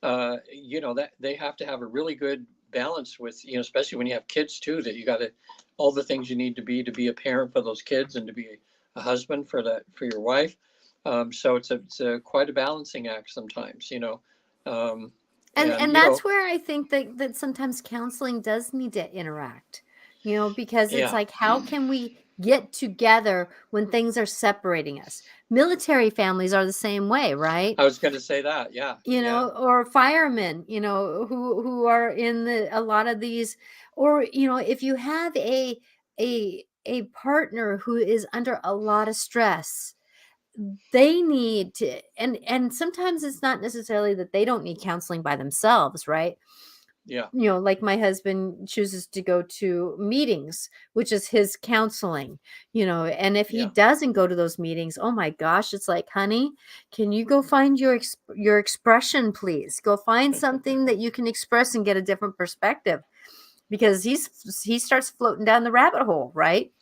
That they have to have a really good balance with, especially when you have kids too, that you got to all the things you need to be a parent for those kids and to be a husband for your wife. So it's quite a balancing act sometimes, and And that's where I think that sometimes counseling does need to interact, you know, because it's yeah, like, how can we get together when things are separating us? Military families are the same way, right? I was going to say that. Yeah, You yeah, know, or firemen, you know, who are in a lot of these, or you know, if you have a partner who is under a lot of stress, they need to, and sometimes it's not necessarily that they don't need counseling by themselves, right? yeah, You know, like my husband chooses to go to meetings, which is his counseling, you know, and if he yeah. doesn't go to those meetings, oh my gosh, it's like, honey, can you go find your expression, please? Go find something that you can express and get a different perspective, because he starts floating down the rabbit hole, right?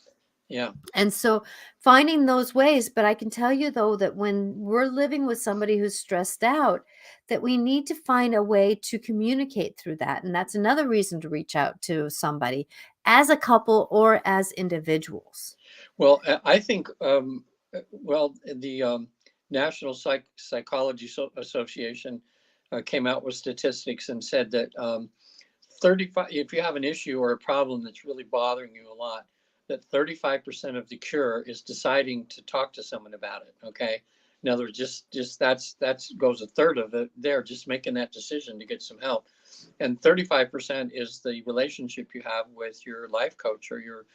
Yeah. And so finding those ways, but I can tell you though that when we're living with somebody who's stressed out, that we need to find a way to communicate through that. And that's another reason to reach out to somebody as a couple or as individuals. Well, I think, well, the National Psychology Association came out with statistics and said that 35, if you have an issue or a problem that's really bothering you a lot, that 35% of the cure is deciding to talk to someone about it. Okay. In other words, just that's goes a third of it there, just making that decision to get some help. And 35% is the relationship you have with your life coach or your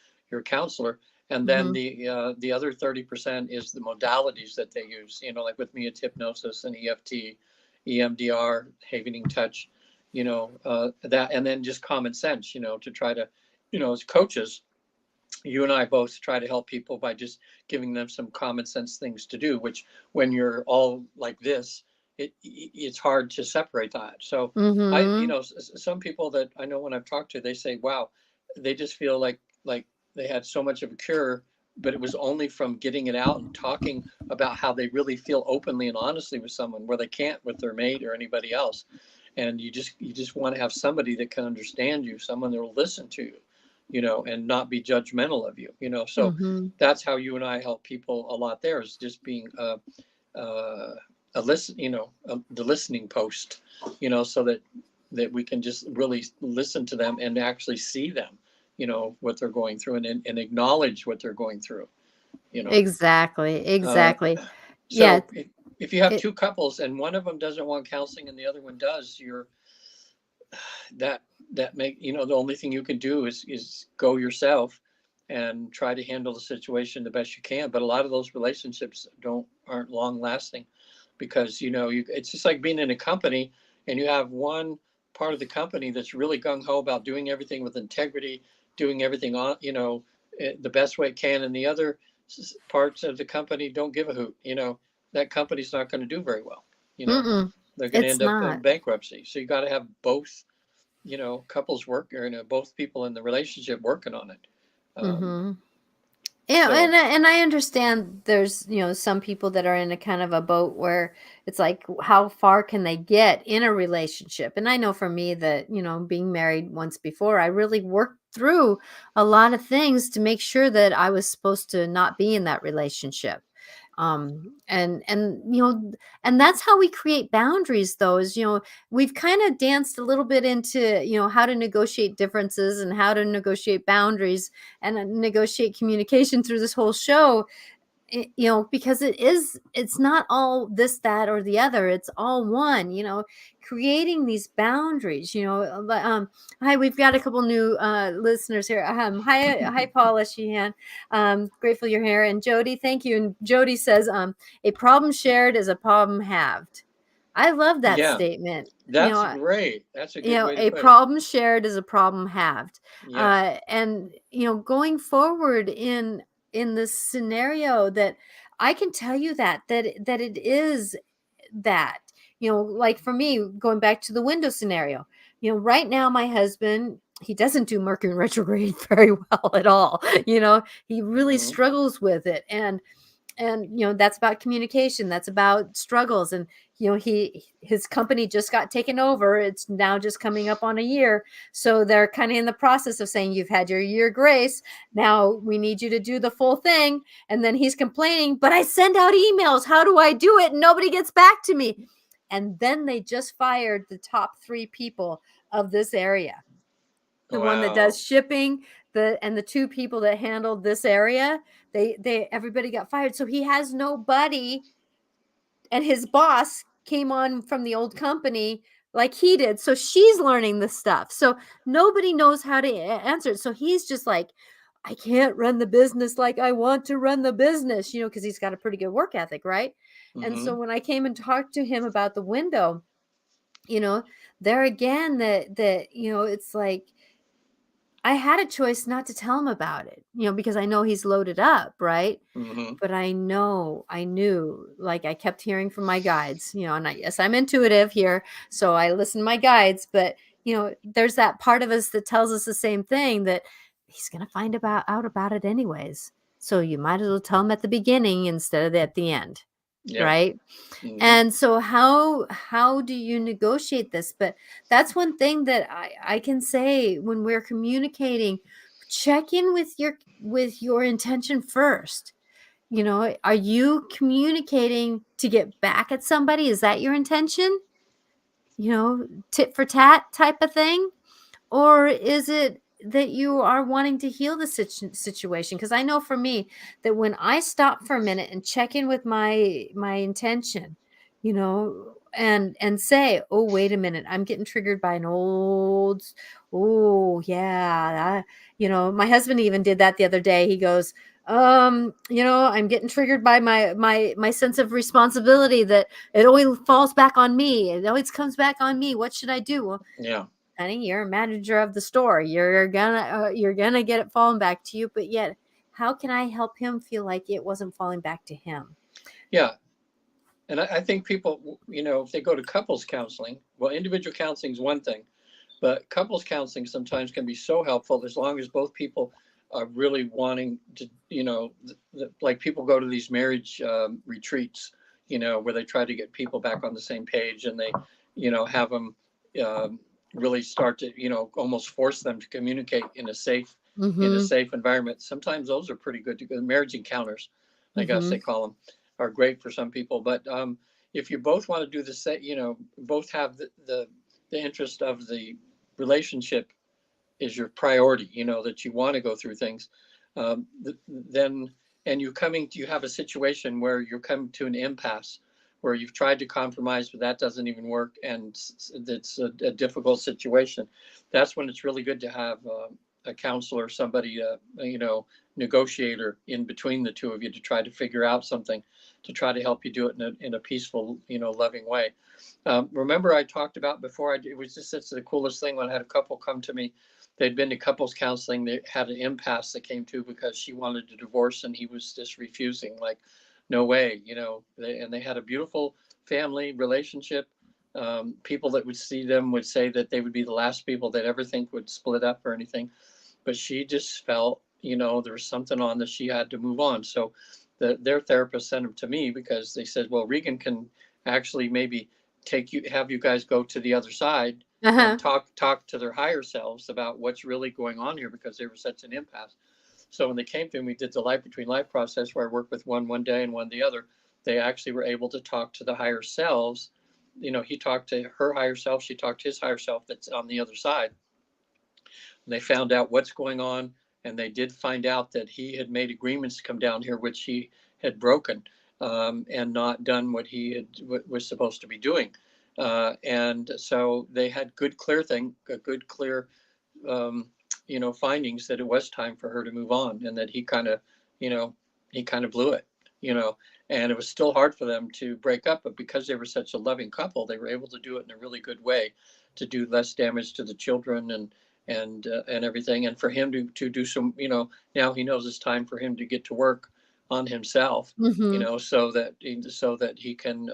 counselor. And then the other 30% is the modalities that they use, like with me, it's hypnosis and EFT, EMDR, havening touch, that, and then just common sense, to try to, as coaches, you and I both try to help people by just giving them some common sense things to do, which when you're all like this, it's hard to separate that. So Mm-hmm. some people that I know when I've talked to, they say, wow, they just feel like they had so much of a cure, but it was only from getting it out and talking about how they really feel openly and honestly with someone where they can't with their mate or anybody else. And you just want to have somebody that can understand you, someone that will listen to you, and not be judgmental of you, so Mm-hmm. that's how you and I help people a lot there, is just being a listen, the listening post, so that we can just really listen to them and actually see them, what they're going through, and acknowledge what they're going through, you know. Exactly. Uh, Exactly. Yeah. so if you have It, two couples and one of them doesn't want counseling and the other one does, that that make the only thing you can do is go yourself and try to handle the situation the best you can. But a lot of those relationships aren't long lasting, because it's just like being in a company and you have one part of the company that's really gung-ho about doing everything with integrity, doing everything on the best way it can, and the other parts of the company don't give a hoot. That company's not going to do very well. mm-mm, They're going to it's end up in not. bankruptcy. So you got to have both, couples work, or both people in the relationship working on it. Um, Mm-hmm. Yeah, so and I understand there's, some people that are in a kind of a boat where it's like, how far can they get in a relationship? And I know for me that, being married once before, I really worked through a lot of things to make sure that I was supposed to not be in that relationship. And that's how we create boundaries, though, is, we've kind of danced a little bit into, how to negotiate differences and how to negotiate boundaries and negotiate communication through this whole show. Because it's not all this, that, or the other. It's all one, creating these boundaries, hi, we've got a couple new listeners here. Hi, Paula Sheehan. Grateful you're here. And Jody, thank you. And Jody says, a problem shared is a problem halved. I love that yeah, statement. that's great. That's a good way to A put it. problem shared is a problem halved. Yeah. And going forward in this scenario, that I can tell you that it is that, like for me, going back to the window scenario, right now my husband, he doesn't do Mercury retrograde very well at all. He really Hmm. struggles with it. And that's about communication, that's about struggles. And his company just got taken over. It's now just coming up on a year, so they're kind of in the process of saying, you've had your year grace, now we need you to do the full thing. And then he's complaining, but I send out emails, how do I do it, and nobody gets back to me. And then they just fired the top 3 people of this area, the one that does Wow. shipping, the 2 people that handled this area. They everybody got fired, so he has nobody. And his boss came on from the old company like he did, so she's learning the stuff, so nobody knows how to answer it. So he's just like, I can't run the business like I want to run the business, because he's got a pretty good work ethic, right? And so Hmm. when I came and talked to him about the window, you know there again, it's like, I had a choice not to tell him about it, because I know he's loaded up, right? Hmm. But I knew, like, I kept hearing from my guides, and yes, I'm intuitive here, so I listen to my guides, but there's that part of us that tells us the same thing, that he's going to find out about it anyways. So you might as well tell them at the beginning instead of at the end, Yeah. right? Mhm. And so how do you negotiate this? But that's one thing that I can say when we're communicating, check in with your intention first. You know, are you communicating to get back at somebody? Is that your intention? You know, tit for tat type of thing? Or is it that you are wanting to heal the situation? Because I know for me that when I stop for a minute and check in with my intention, you know, and say, oh, wait a minute, I'm getting triggered by an old, oh yeah, you know, my husband even did that the other day. He goes, you know, I'm getting triggered by my sense of responsibility, that it always falls back on me. It always comes back on me. What should I do? Well, Yeah. honey, you're a manager of the store. You're gonna get it falling back to you. But yet, how can I help him feel like it wasn't falling back to him? Yeah. And I think people, you know, if they go to couples counseling, well, individual counseling is one thing, but couples counseling sometimes can be so helpful as long as both people are really wanting to, you know, like people go to these marriage retreats, you know, where they try to get people back on the same page, and they, you know, have them um, really start to, you know, almost force them to communicate in a Mm-hmm. safe environment. Sometimes those are pretty good to go. Marriage encounters, I guess Mm-hmm. they call them, are great for some people. But if you both want to do the same, you know, both have the interest of the relationship is your priority, you know, that you want to go through things, then, and you have a situation where you're coming to an impasse, where you've tried to compromise, but that doesn't even work. And it's a difficult situation. That's when it's really good to have a counselor, somebody, you know, negotiator in between the two of you to try to figure out something, to try to help you do it in a peaceful, you know, loving way. Remember I talked about before, it was just, it's the coolest thing when I had a couple come to me. They'd been to couples counseling. They had an impasse that came to because she wanted a divorce and he was just refusing, like, no way, you know. And they had a beautiful family relationship. People that would see them would say that they would be the last people they'd ever think would split up or anything. But she just felt, you know, there was something on that she had to move on. So their therapist sent them to me because they said, well, Regan can actually maybe have you guys go to the other side and Uh-huh. talk to their higher selves about what's really going on here, because they were such an impasse. So when they came to me, we did the life between life process where I worked with one day and one the other. They actually were able to talk to the higher selves. You know, he talked to her higher self, she talked to his higher self that's on the other side. And they found out what's going on, and they did find out that he had made agreements to come down here, which he had broken, and not done what he was supposed to be doing. And so they had good clear, um, you know, findings that it was time for her to move on, and that he kind of, you know, he kind of blew it, you know. And it was still hard for them to break up, but because they were such a loving couple, they were able to do it in a really good way, to do less damage to the children and everything. And for him to do some, you know, now he knows it's time for him to get to work on himself, you Mm-hmm. know, so that he can,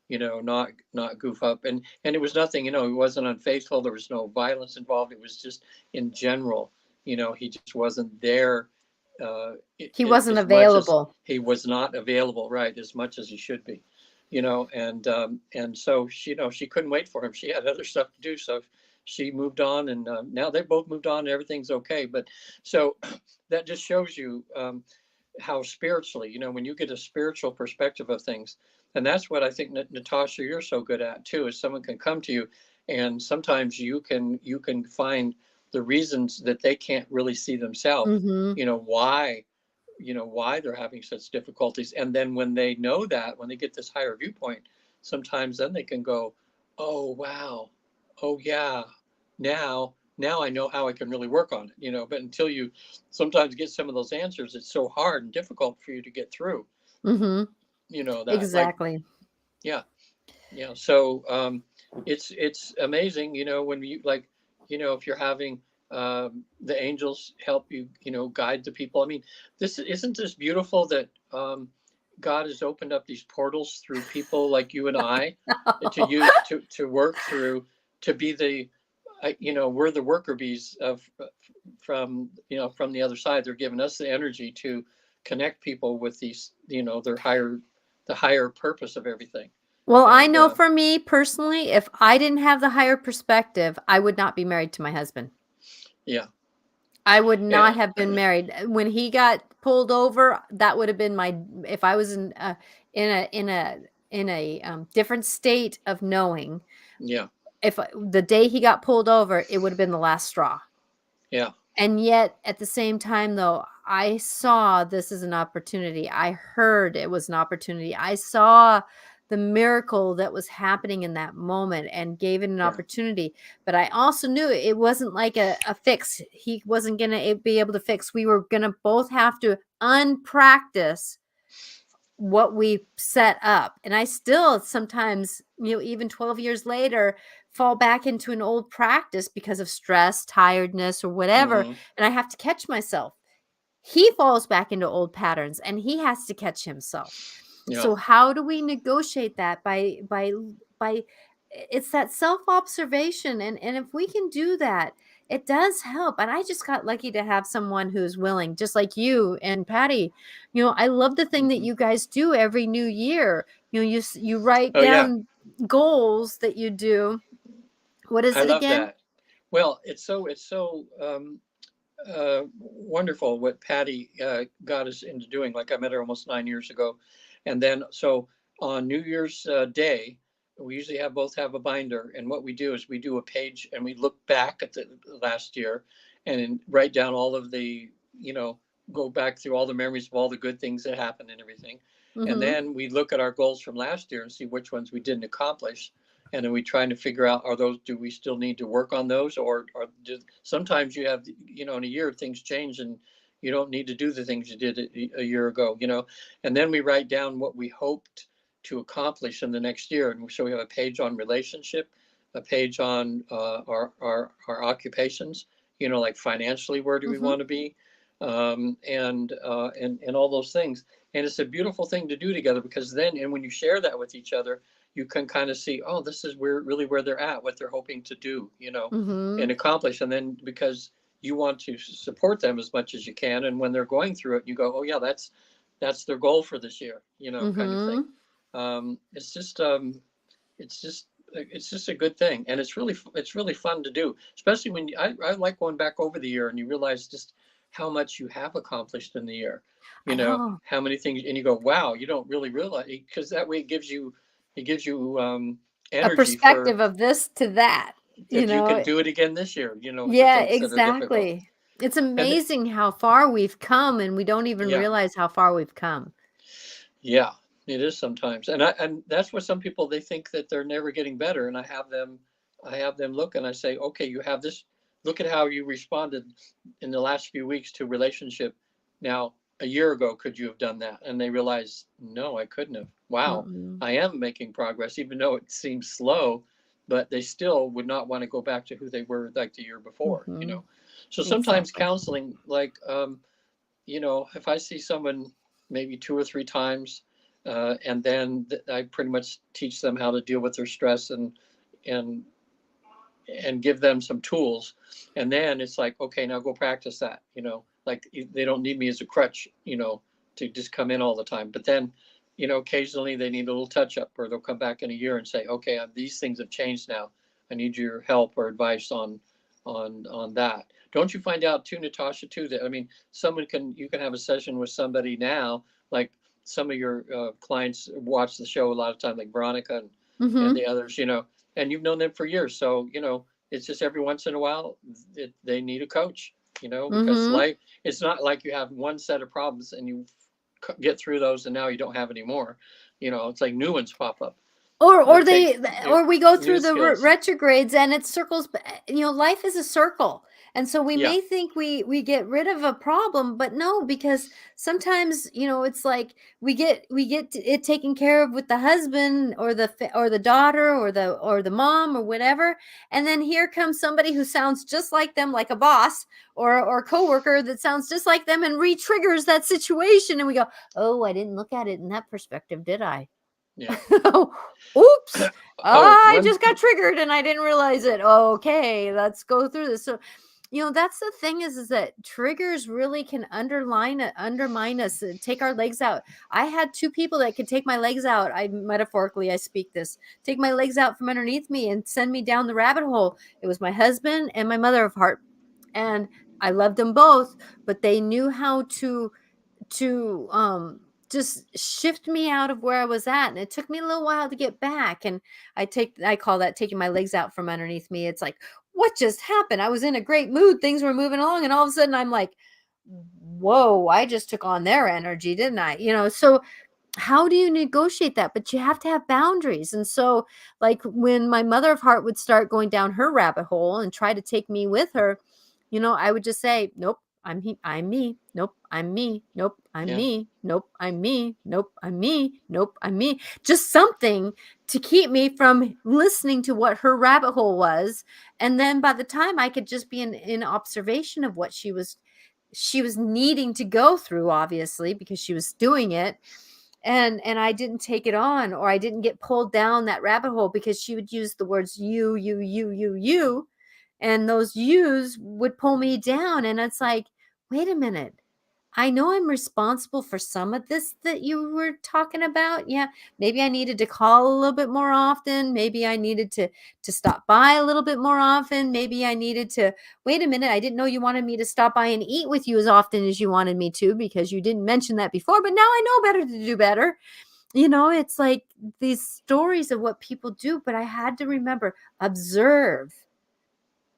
you know, not goof up. And it was nothing, you know, he wasn't unfaithful. There was no violence involved. It was just in general, you know, he just wasn't there. He wasn't As much as available. he was not available, right, as much as he should be, you know. And so she, you know, she couldn't wait for him. She had other stuff to do, so she moved on, and now they both moved on, and everything's okay. But so that just shows you how spiritually, you know, when you get a spiritual perspective of things. And that's what I think, Natasha, you're so good at too, is someone can come to you, and sometimes you can find the reasons that they can't really see themselves, Mm-hmm. you know, why they're having such difficulties. And then when they know that, when they get this higher viewpoint, sometimes then they can go, oh wow, oh yeah, now I know how I can really work on it, you know. But until you sometimes get some of those answers, it's so hard and difficult for you to get through, Mm-hmm. you know, that, like, Exactly. yeah, yeah. So it's amazing, you know, when you, like, you know, if you're having the angels help you, you know, guide the people. I mean, this beautiful that God has opened up these portals through people like you and I to use to work through, to be the, you know, we're the worker bees of from, you know, from the other side. They're giving us the energy connect people with these, the higher purpose of everything. Well, I And know for me personally, if I didn't have the higher perspective, I would not be married to my husband. yeah, I would not yeah, have been married. When he got pulled over, that would have been if I was in a different state of knowing, yeah, if the day he got pulled over, it would have been the last straw. yeah, And yet at the same time, though, I saw this as an opportunity. I heard it was an opportunity. I saw the miracle that was happening in that moment and gave it an yeah, opportunity. But I also knew it wasn't like a fix. He wasn't going to be able to fix. We were going to both have to unpractice what we set up. And I still sometimes, even 12 years later, fall back into an old practice because of stress, tiredness, or whatever. hmm, And I have to catch myself. He falls back into old patterns and he has to catch himself. yeah, So how do we negotiate that? By it's that self-observation. And if we can do that, it does help. And I just got lucky to have someone who's willing, just like you and Patty. I love the thing that hmm. you guys do every new year. You write Oh yeah, down goals that you do. What is I it love again? that. Well, it's so wonderful what Patty got us into doing. Like I met her almost 9 years ago, and then so on New Year's Day, we usually both have a binder, and what we do is we do a page and we look back at the last year, and write down all of the, go back through all the memories of all the good things that happened and everything, and Mm-hmm. then we look at our goals from last year and see which ones we didn't accomplish, and then we trying to figure out, do we still need to work on those, or sometimes you have, in a year things change and you don't need to do the things you did a year ago, and then we write down what we hoped to accomplish in the next year. And so we have a page on relationship, a page on our occupations, like financially, where do we Mm-hmm. want to be, and all those things. And it's a beautiful thing to do together, because then, and when you share that with each other, you can kind of see, oh, this is where they're at, what they're hoping to do, Mm-hmm. and accomplish. And then because you want to support them as much as you can, and when they're going through it, you go, oh yeah, that's their goal for this year, kind of thing. Mm-hmm. It's just it's just a good thing, and it's really fun to do, especially when I like going back over the year and you realize just how much you have accomplished in the year, I know. how many things, and you go, wow, you don't really realize, because that way it gives you A energy for perspective of this to that, you that you can know? do it again this year, for Yeah, things that are difficult. exactly. It's And amazing how far we've come, and we don't even yeah, realize how far we've come. yeah, it is sometimes, and that's what some people, they think that they're never getting better, and I have them look, and I say, okay, you have this. Look at how you responded in the last few weeks to relationship. Now, a year ago, could you have done that? And they realize, no, I couldn't have. Wow, Mm-mm. I am making progress, even though it seems slow, but they still would not want to go back to who they were like the year before. Mhm. So sometimes Exactly. counseling, like, if I see someone maybe 2 or 3 times, and then I pretty much teach them how to deal with their stress, and and give them some tools, and then it's like, okay, now go practice that. Like, they don't need me as a crutch, to just come in all the time. But then, occasionally they need a little touch up, or they'll come back in a year and say, okay, these things have changed now. I need your help or advice on that. Don't you find out too, Natasha, too, that, I mean, you can have a session with somebody now, like some of your clients watch the show a lot of time, like Veronica and Mhm. the others, and you've known them for years. So, it's just every once in a while they need a coach, because Mhm. life, it's not like you have one set of problems and you get through those and now you don't have any more. It's like new ones pop up. Or But or it takes they or we go new through the skills. retrogrades and it circles life is a circle. And so we Yeah. may think we get rid of a problem, but no, because sometimes, it's like we get it taken care of with the husband or or the daughter or the mom or whatever, and then here comes somebody who sounds just like them, like a boss or coworker that sounds just like them and re-triggers that situation, and we go, "Oh, I didn't look at it in that perspective, did I?" Yeah. Oops. Oh, I one. just got triggered and I didn't realize it. Okay, let's go through this. So That's the thing is that triggers really can undermine us, take our legs out. I had two people that could take my legs out. I metaphorically, I speak this, take my legs out from underneath me and send me down the rabbit hole. It was my husband and my mother of heart. And I loved them both, but they knew how to just shift me out of where I was at. And it took me a little while to get back. And I call that taking my legs out from underneath me. It's like, what just happened? I was in a great mood. Things were moving along. And all of a sudden I'm like, whoa, I just took on their energy, didn't I? So how do you negotiate that? But you have to have boundaries. And so, like, when my mother of heart would start going down her rabbit hole and try to take me with her, I would just say, nope, I'm me. Nope, I'm me. Nope, I'm Yeah. me. Nope, I'm me. Nope, I'm me. Nope, I'm me. Just something to keep me from listening to what her rabbit hole was. And then by the time I could just be in observation of what she was needing to go through, obviously, because she was doing it. And I didn't take it on, or I didn't get pulled down that rabbit hole, because she would use the words you, and those yous would pull me down. And it's like, wait a minute, I know I'm responsible for some of this that you were talking about. Yeah, maybe I needed to call a little bit more often. Maybe I needed to stop by a little bit more often. Maybe I needed to wait a minute. I didn't know you wanted me to stop by and eat with you as often as you wanted me to, because you didn't mention that before, but now I know better to do better. It's like these stories of what people do, but I had to remember, observe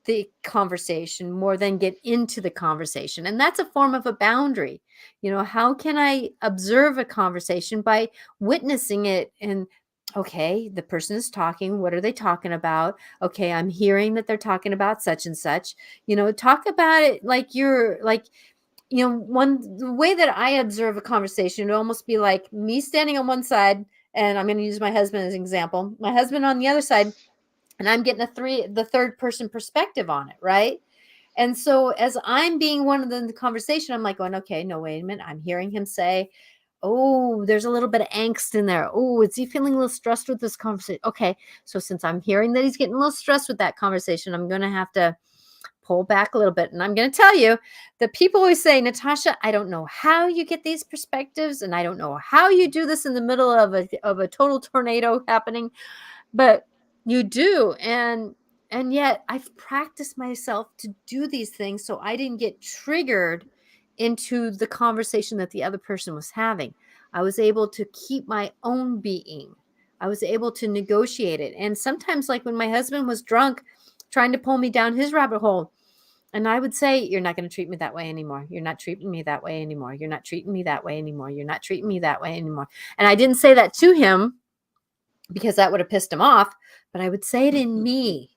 the conversation more than get into the conversation. And that's a form of a boundary. How can I observe a conversation? By witnessing it. And okay, the person is talking. What are they talking about? Okay, I'm hearing that they're talking about such and such. Talk about it like you're like, the way that I observe a conversation, it would almost be like me standing on one side, and I'm going to use my husband as an example, my husband on the other side, and I'm getting the third person perspective on it, right? And so as I'm being one of them in the conversation, I'm like going, okay, no, wait a minute. I'm hearing him say, oh, there's a little bit of angst in there. Oh, is he feeling a little stressed with this conversation? Okay, so since I'm hearing that he's getting a little stressed with that conversation, I'm going to have to pull back a little bit. And I'm going to tell you that people always say, Natasha, I don't know how you get these perspectives, and I don't know how you do this in the middle of a total tornado happening, but you do. And yet I've practiced myself to do these things so I didn't get triggered into the conversation that the other person was having. I was able to keep my own being. I was able to negotiate it. And sometimes, like when my husband was drunk trying to pull me down his rabbit hole, and I would say, you're not going to treat me that way anymore. You're not treating me that way anymore. You're not treating me that way anymore. You're not treating me that way anymore. And I didn't say that to him because that would have pissed him off, but I would say it in me.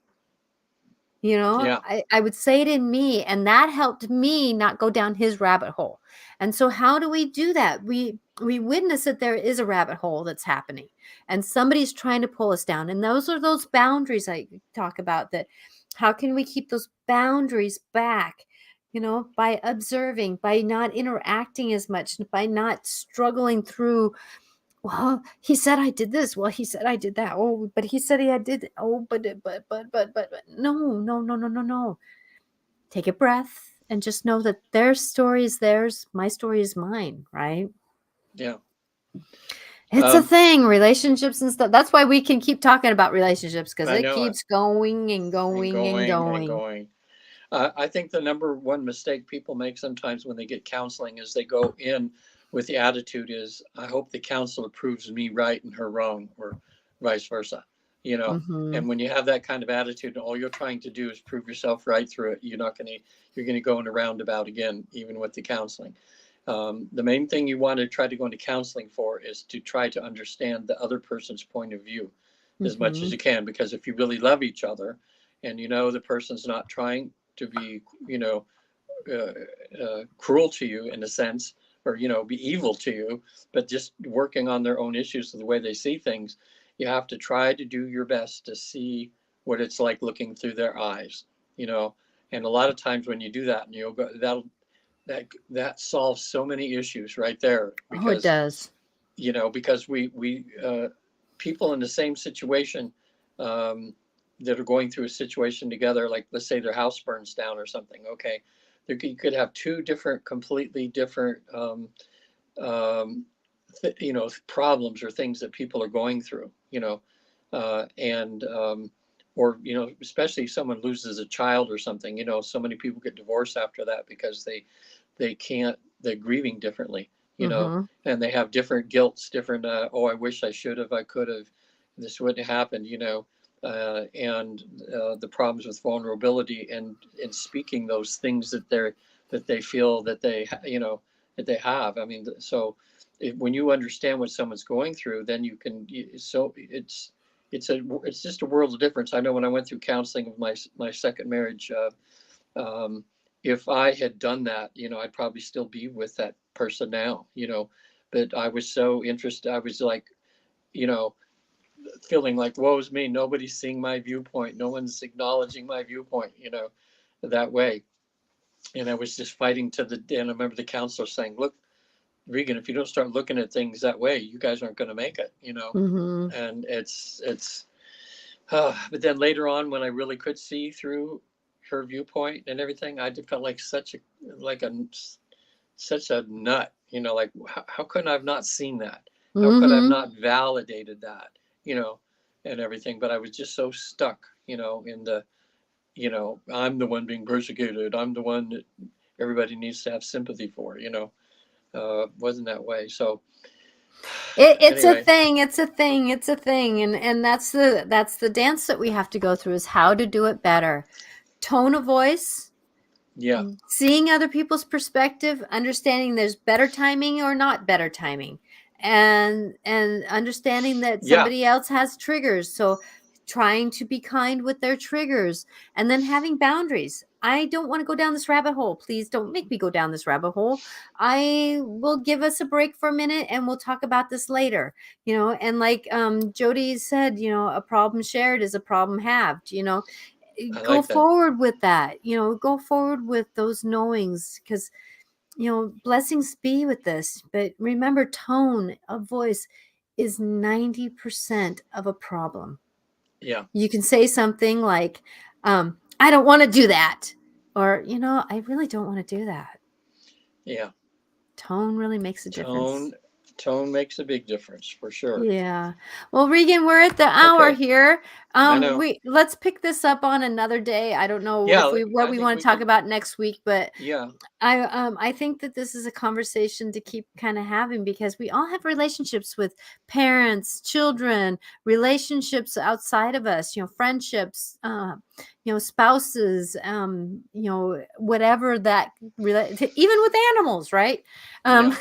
Yeah. I would say it in me, and that helped me not go down his rabbit hole. And so how do we do that? We witness that there is a rabbit hole that's happening, and somebody's trying to pull us down. And those are those boundaries I talk about, that how can we keep those boundaries back? By observing, by not interacting as much, by not struggling through, well, he said I did this. Well, he said I did that. Oh, but he said he did. Oh, but no, no, no, no, no, no. Take a breath and just know that their story is theirs. My story is mine, right? Yeah. It's a thing, relationships and stuff. That's why we can keep talking about relationships, because I it know it. keeps going and And going and going and going. going. I think the number one mistake people make sometimes when they get counseling is they go in with the attitude is, I hope the counselor proves me right and her wrong, or vice versa. Mm-hmm. And when you have that kind of attitude, all you're trying to do is prove yourself right through it. You're going to go in a roundabout again, even with the counseling. The main thing you want to try to go into counseling for is to try to understand the other person's point of view as much as you can, because if you really love each other and the person's not trying to be cruel to you in a sense, or be evil to you, but just working on their own issues of the way they see things, you have to try to do your best to see what it's like looking through their eyes. And a lot of times when you do that, and that solves so many issues right there, Oh, it because does. because we people in the same situation, that are going through a situation together, like let's say their house burns down or something. Okay, you could have two different, completely different, um, problems or things that people are going through. And or especially if someone loses a child or something. So many people get divorced after that because they can't, they're grieving differently, Mm-hmm. and they have different guilts, different, oh, I wish I should have, I could have, this wouldn't have happened, and the problems with vulnerability and speaking those things that they feel that that they have. I mean, so when you understand what someone's going through, then you can, so it's just a world of difference. I know when I went through counseling of my second marriage, um, if I had done that, I'd probably still be with that person now, but I was so interested. I was like, you know, feeling like, woe's me. Nobody's seeing my viewpoint. No one's acknowledging my viewpoint, that way. And I was just fighting to the, and I remember the counselor saying, look, Regan, if you don't start looking at things that way, you guys aren't going to make it, Mm-hmm. and but then later on, when I really could see through her viewpoint and everything, I just felt like such a nut, like how couldn't I have not seen that? How could I have Mm-hmm. not validated that, you know, and everything? But I was just so stuck, in the, I'm the one being persecuted. I'm the one that everybody needs to have sympathy for, wasn't that way. So It's a anyway, thing. It's a thing. It's a thing. And that's the dance that we have to go through, is how to do it better. Tone of voice, yeah, seeing other people's perspective, understanding there's better timing or not better timing, and understanding that yeah, somebody else has triggers, so trying to be kind with their triggers, and then having boundaries. I don't want to go down this rabbit hole. Please don't make me go down this rabbit hole. I will give us a break for a minute and we'll talk about this later. And like Jody said, a problem shared is a problem halved. I Go like that. forward with that. Go forward with those knowings, because blessings be with this. But remember, tone of voice is 90% of a problem. Yeah, You can say something like, I don't want to do that, or I really don't want to do that. yeah. Tone really makes a difference. Tone, tone makes a big difference for sure. Yeah. Well, Regan, we're at the hour Okay, here. I know. Let's pick this up on another day. I don't know Yeah, if we what I we think want we to talk can. about next week, but Yeah, I think that this is a conversation to keep kind of having, because we all have relationships with parents, children, relationships outside of us, friendships, spouses, whatever that even with animals, right? yeah.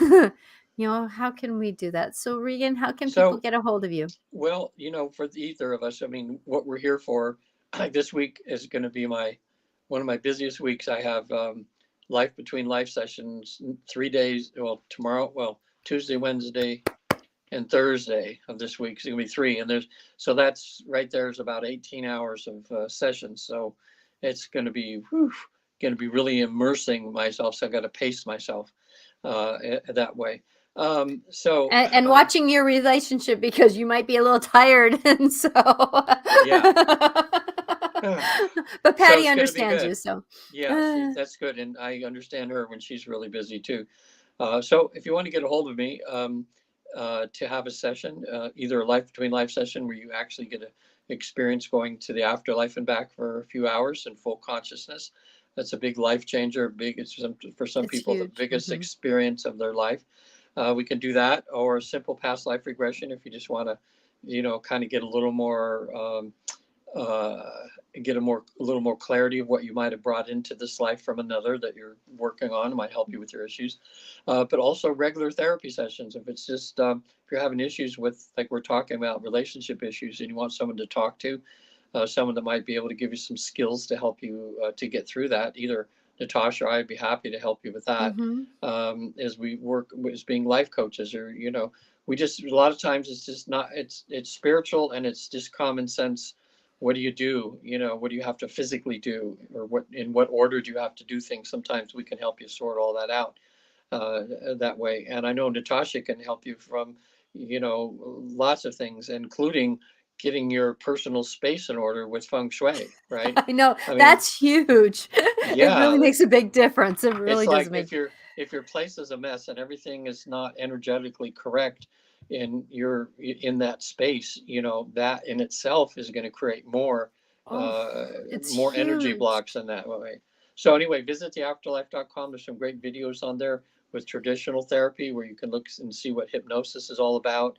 Um, how can we do that? So, Regan, how can people So, get a hold of you? well, for either of us, I mean, what we're here for, this week is going to be one of my busiest weeks. I have life between life sessions, 3 days. Well, tomorrow, well, Tuesday, Wednesday, and Thursday of this week is going to be three. And so that's right there is about 18 hours of sessions. So it's going to be, really immersing myself. So I got to pace myself that way. So, And watching your relationship, because you might be a little tired, and so yeah. but So Patty it's going to be understands good. you, so Yeah, that's good. And I understand her when she's really busy too. So if you want to get a hold of me to have a session, either a life between life session where you actually get a experience going to the afterlife and back for a few hours in full consciousness. That's a big life changer. It's for some it's people the huge. biggest experience of their life. We can do that, or a simple past life regression if you just want to, kind of get a little more. Uh, get a little more clarity of what you might have brought into this life from another that you're working on. It might help you with your issues, but also regular therapy sessions. If it's just if you're having issues with, like we're talking about, relationship issues, and you want someone to talk to, someone that might be able to give you some skills to help you to get through that. Either Natasha or I'd be happy to help you with that. Mm-hmm. As we work as being life coaches, or we just, a lot of times it's just not, it's spiritual and it's just common sense. What do you do? What do you have to physically do, or in what order do you have to do things? Sometimes we can help you sort all that out that way. And I know Natasha can help you from, lots of things, including, getting your personal space in order with Feng Shui, right? I know I mean, that's huge. It yeah, really makes a big difference. It it's really does like make. if your place is a mess and everything is not energetically correct in that space, that in itself is going to create Oh, uh, it's more energy huge. blocks in that way. So anyway, visit theafterlife.com. There's some great videos on there with traditional therapy where you can look and see what hypnosis is all about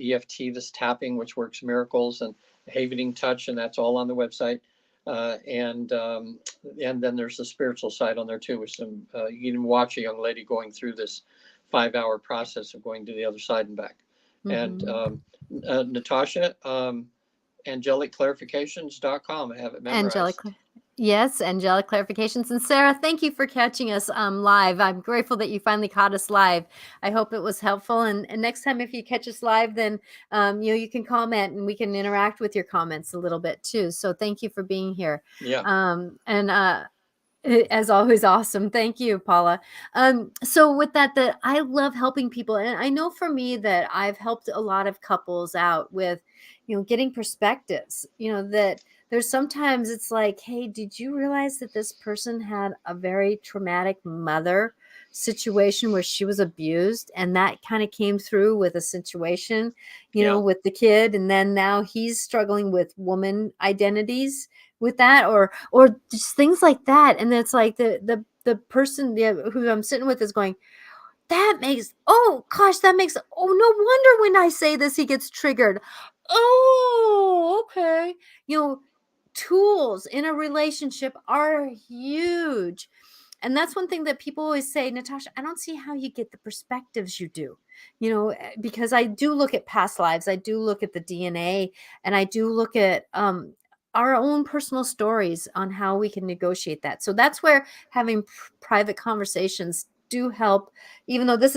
EFT, this tapping, which works miracles, and havening touch, and that's all on the website. And then there's the spiritual side on there too, with some you can watch a young lady going through this 5-hour process of going to the other side and back. And Mm-hmm. Natasha, angelicclarifications.com. I have it Angelic. memorized. Yes, angelic clarifications. And Sarah, thank you for catching us live. I'm grateful that you finally caught us live. I hope it was helpful. And next time, if you catch us live, then you can comment and we can interact with your comments a little bit too. So thank you for being here. Yeah. And as always, awesome. Thank you, Paula. So with that, I love helping people. And I know for me that I've helped a lot of couples out with, getting perspectives, that there's sometimes it's like, hey, did you realize that this person had a very traumatic mother situation where she was abused, and that kind of came through with a situation, Yeah. with the kid, and then now he's struggling with woman identities with that, or just things like that. And it's like the person who I'm sitting with is going, oh gosh, oh, no wonder when I say this he gets triggered. Oh, okay. Tools in a relationship are huge. And that's one thing that people always say, Natasha, I don't see how you get the perspectives you do, because I do look at past lives. I do look at the DNA, and I do look at our own personal stories on how we can negotiate that. So that's where having private conversations do help, even though this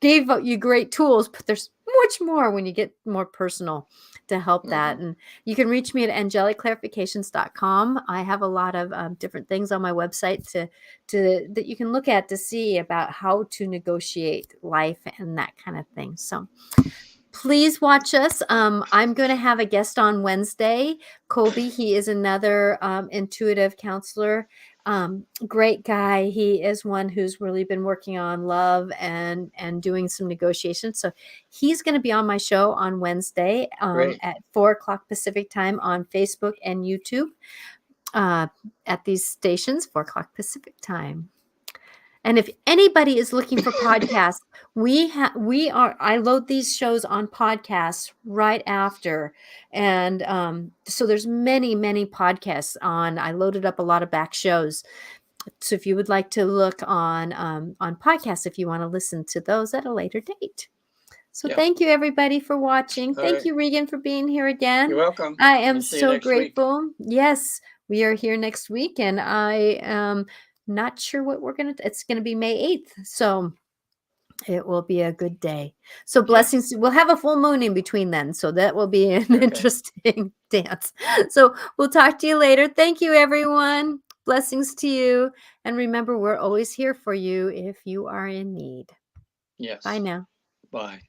gave you great tools, but there's much more when you get more personal to help that. And you can reach me at angelicclarifications.com. I have a lot of different things on my website that you can look at to see about how to negotiate life and that kind of thing. So please watch us. I'm going to have a guest on Wednesday. Kobe, he is another intuitive counselor. Great guy. He is one who's really been working on love and doing some negotiations. So he's going to be on my show on Wednesday at 4:00 Pacific time on Facebook and YouTube at these stations, 4:00 Pacific time. And if anybody is looking for podcasts, I load these shows on podcasts right after. And so there's many, many podcasts on. I loaded up a lot of back shows. So if you would like to look on podcasts, if you want to listen to those at a later date. So thank you, everybody, for watching. Thank you, Regan, for being here again. You're welcome. I am We'll see you so next week. grateful. Yes, we are here next week, and I am not sure what it's going to be May 8th. So it will be a good day. So blessings. We'll have a full moon in between then. So that will be an interesting dance. So we'll talk to you later. Thank you, everyone. Blessings to you. And remember, we're always here for you if you are in need. Yes. Bye now. Bye.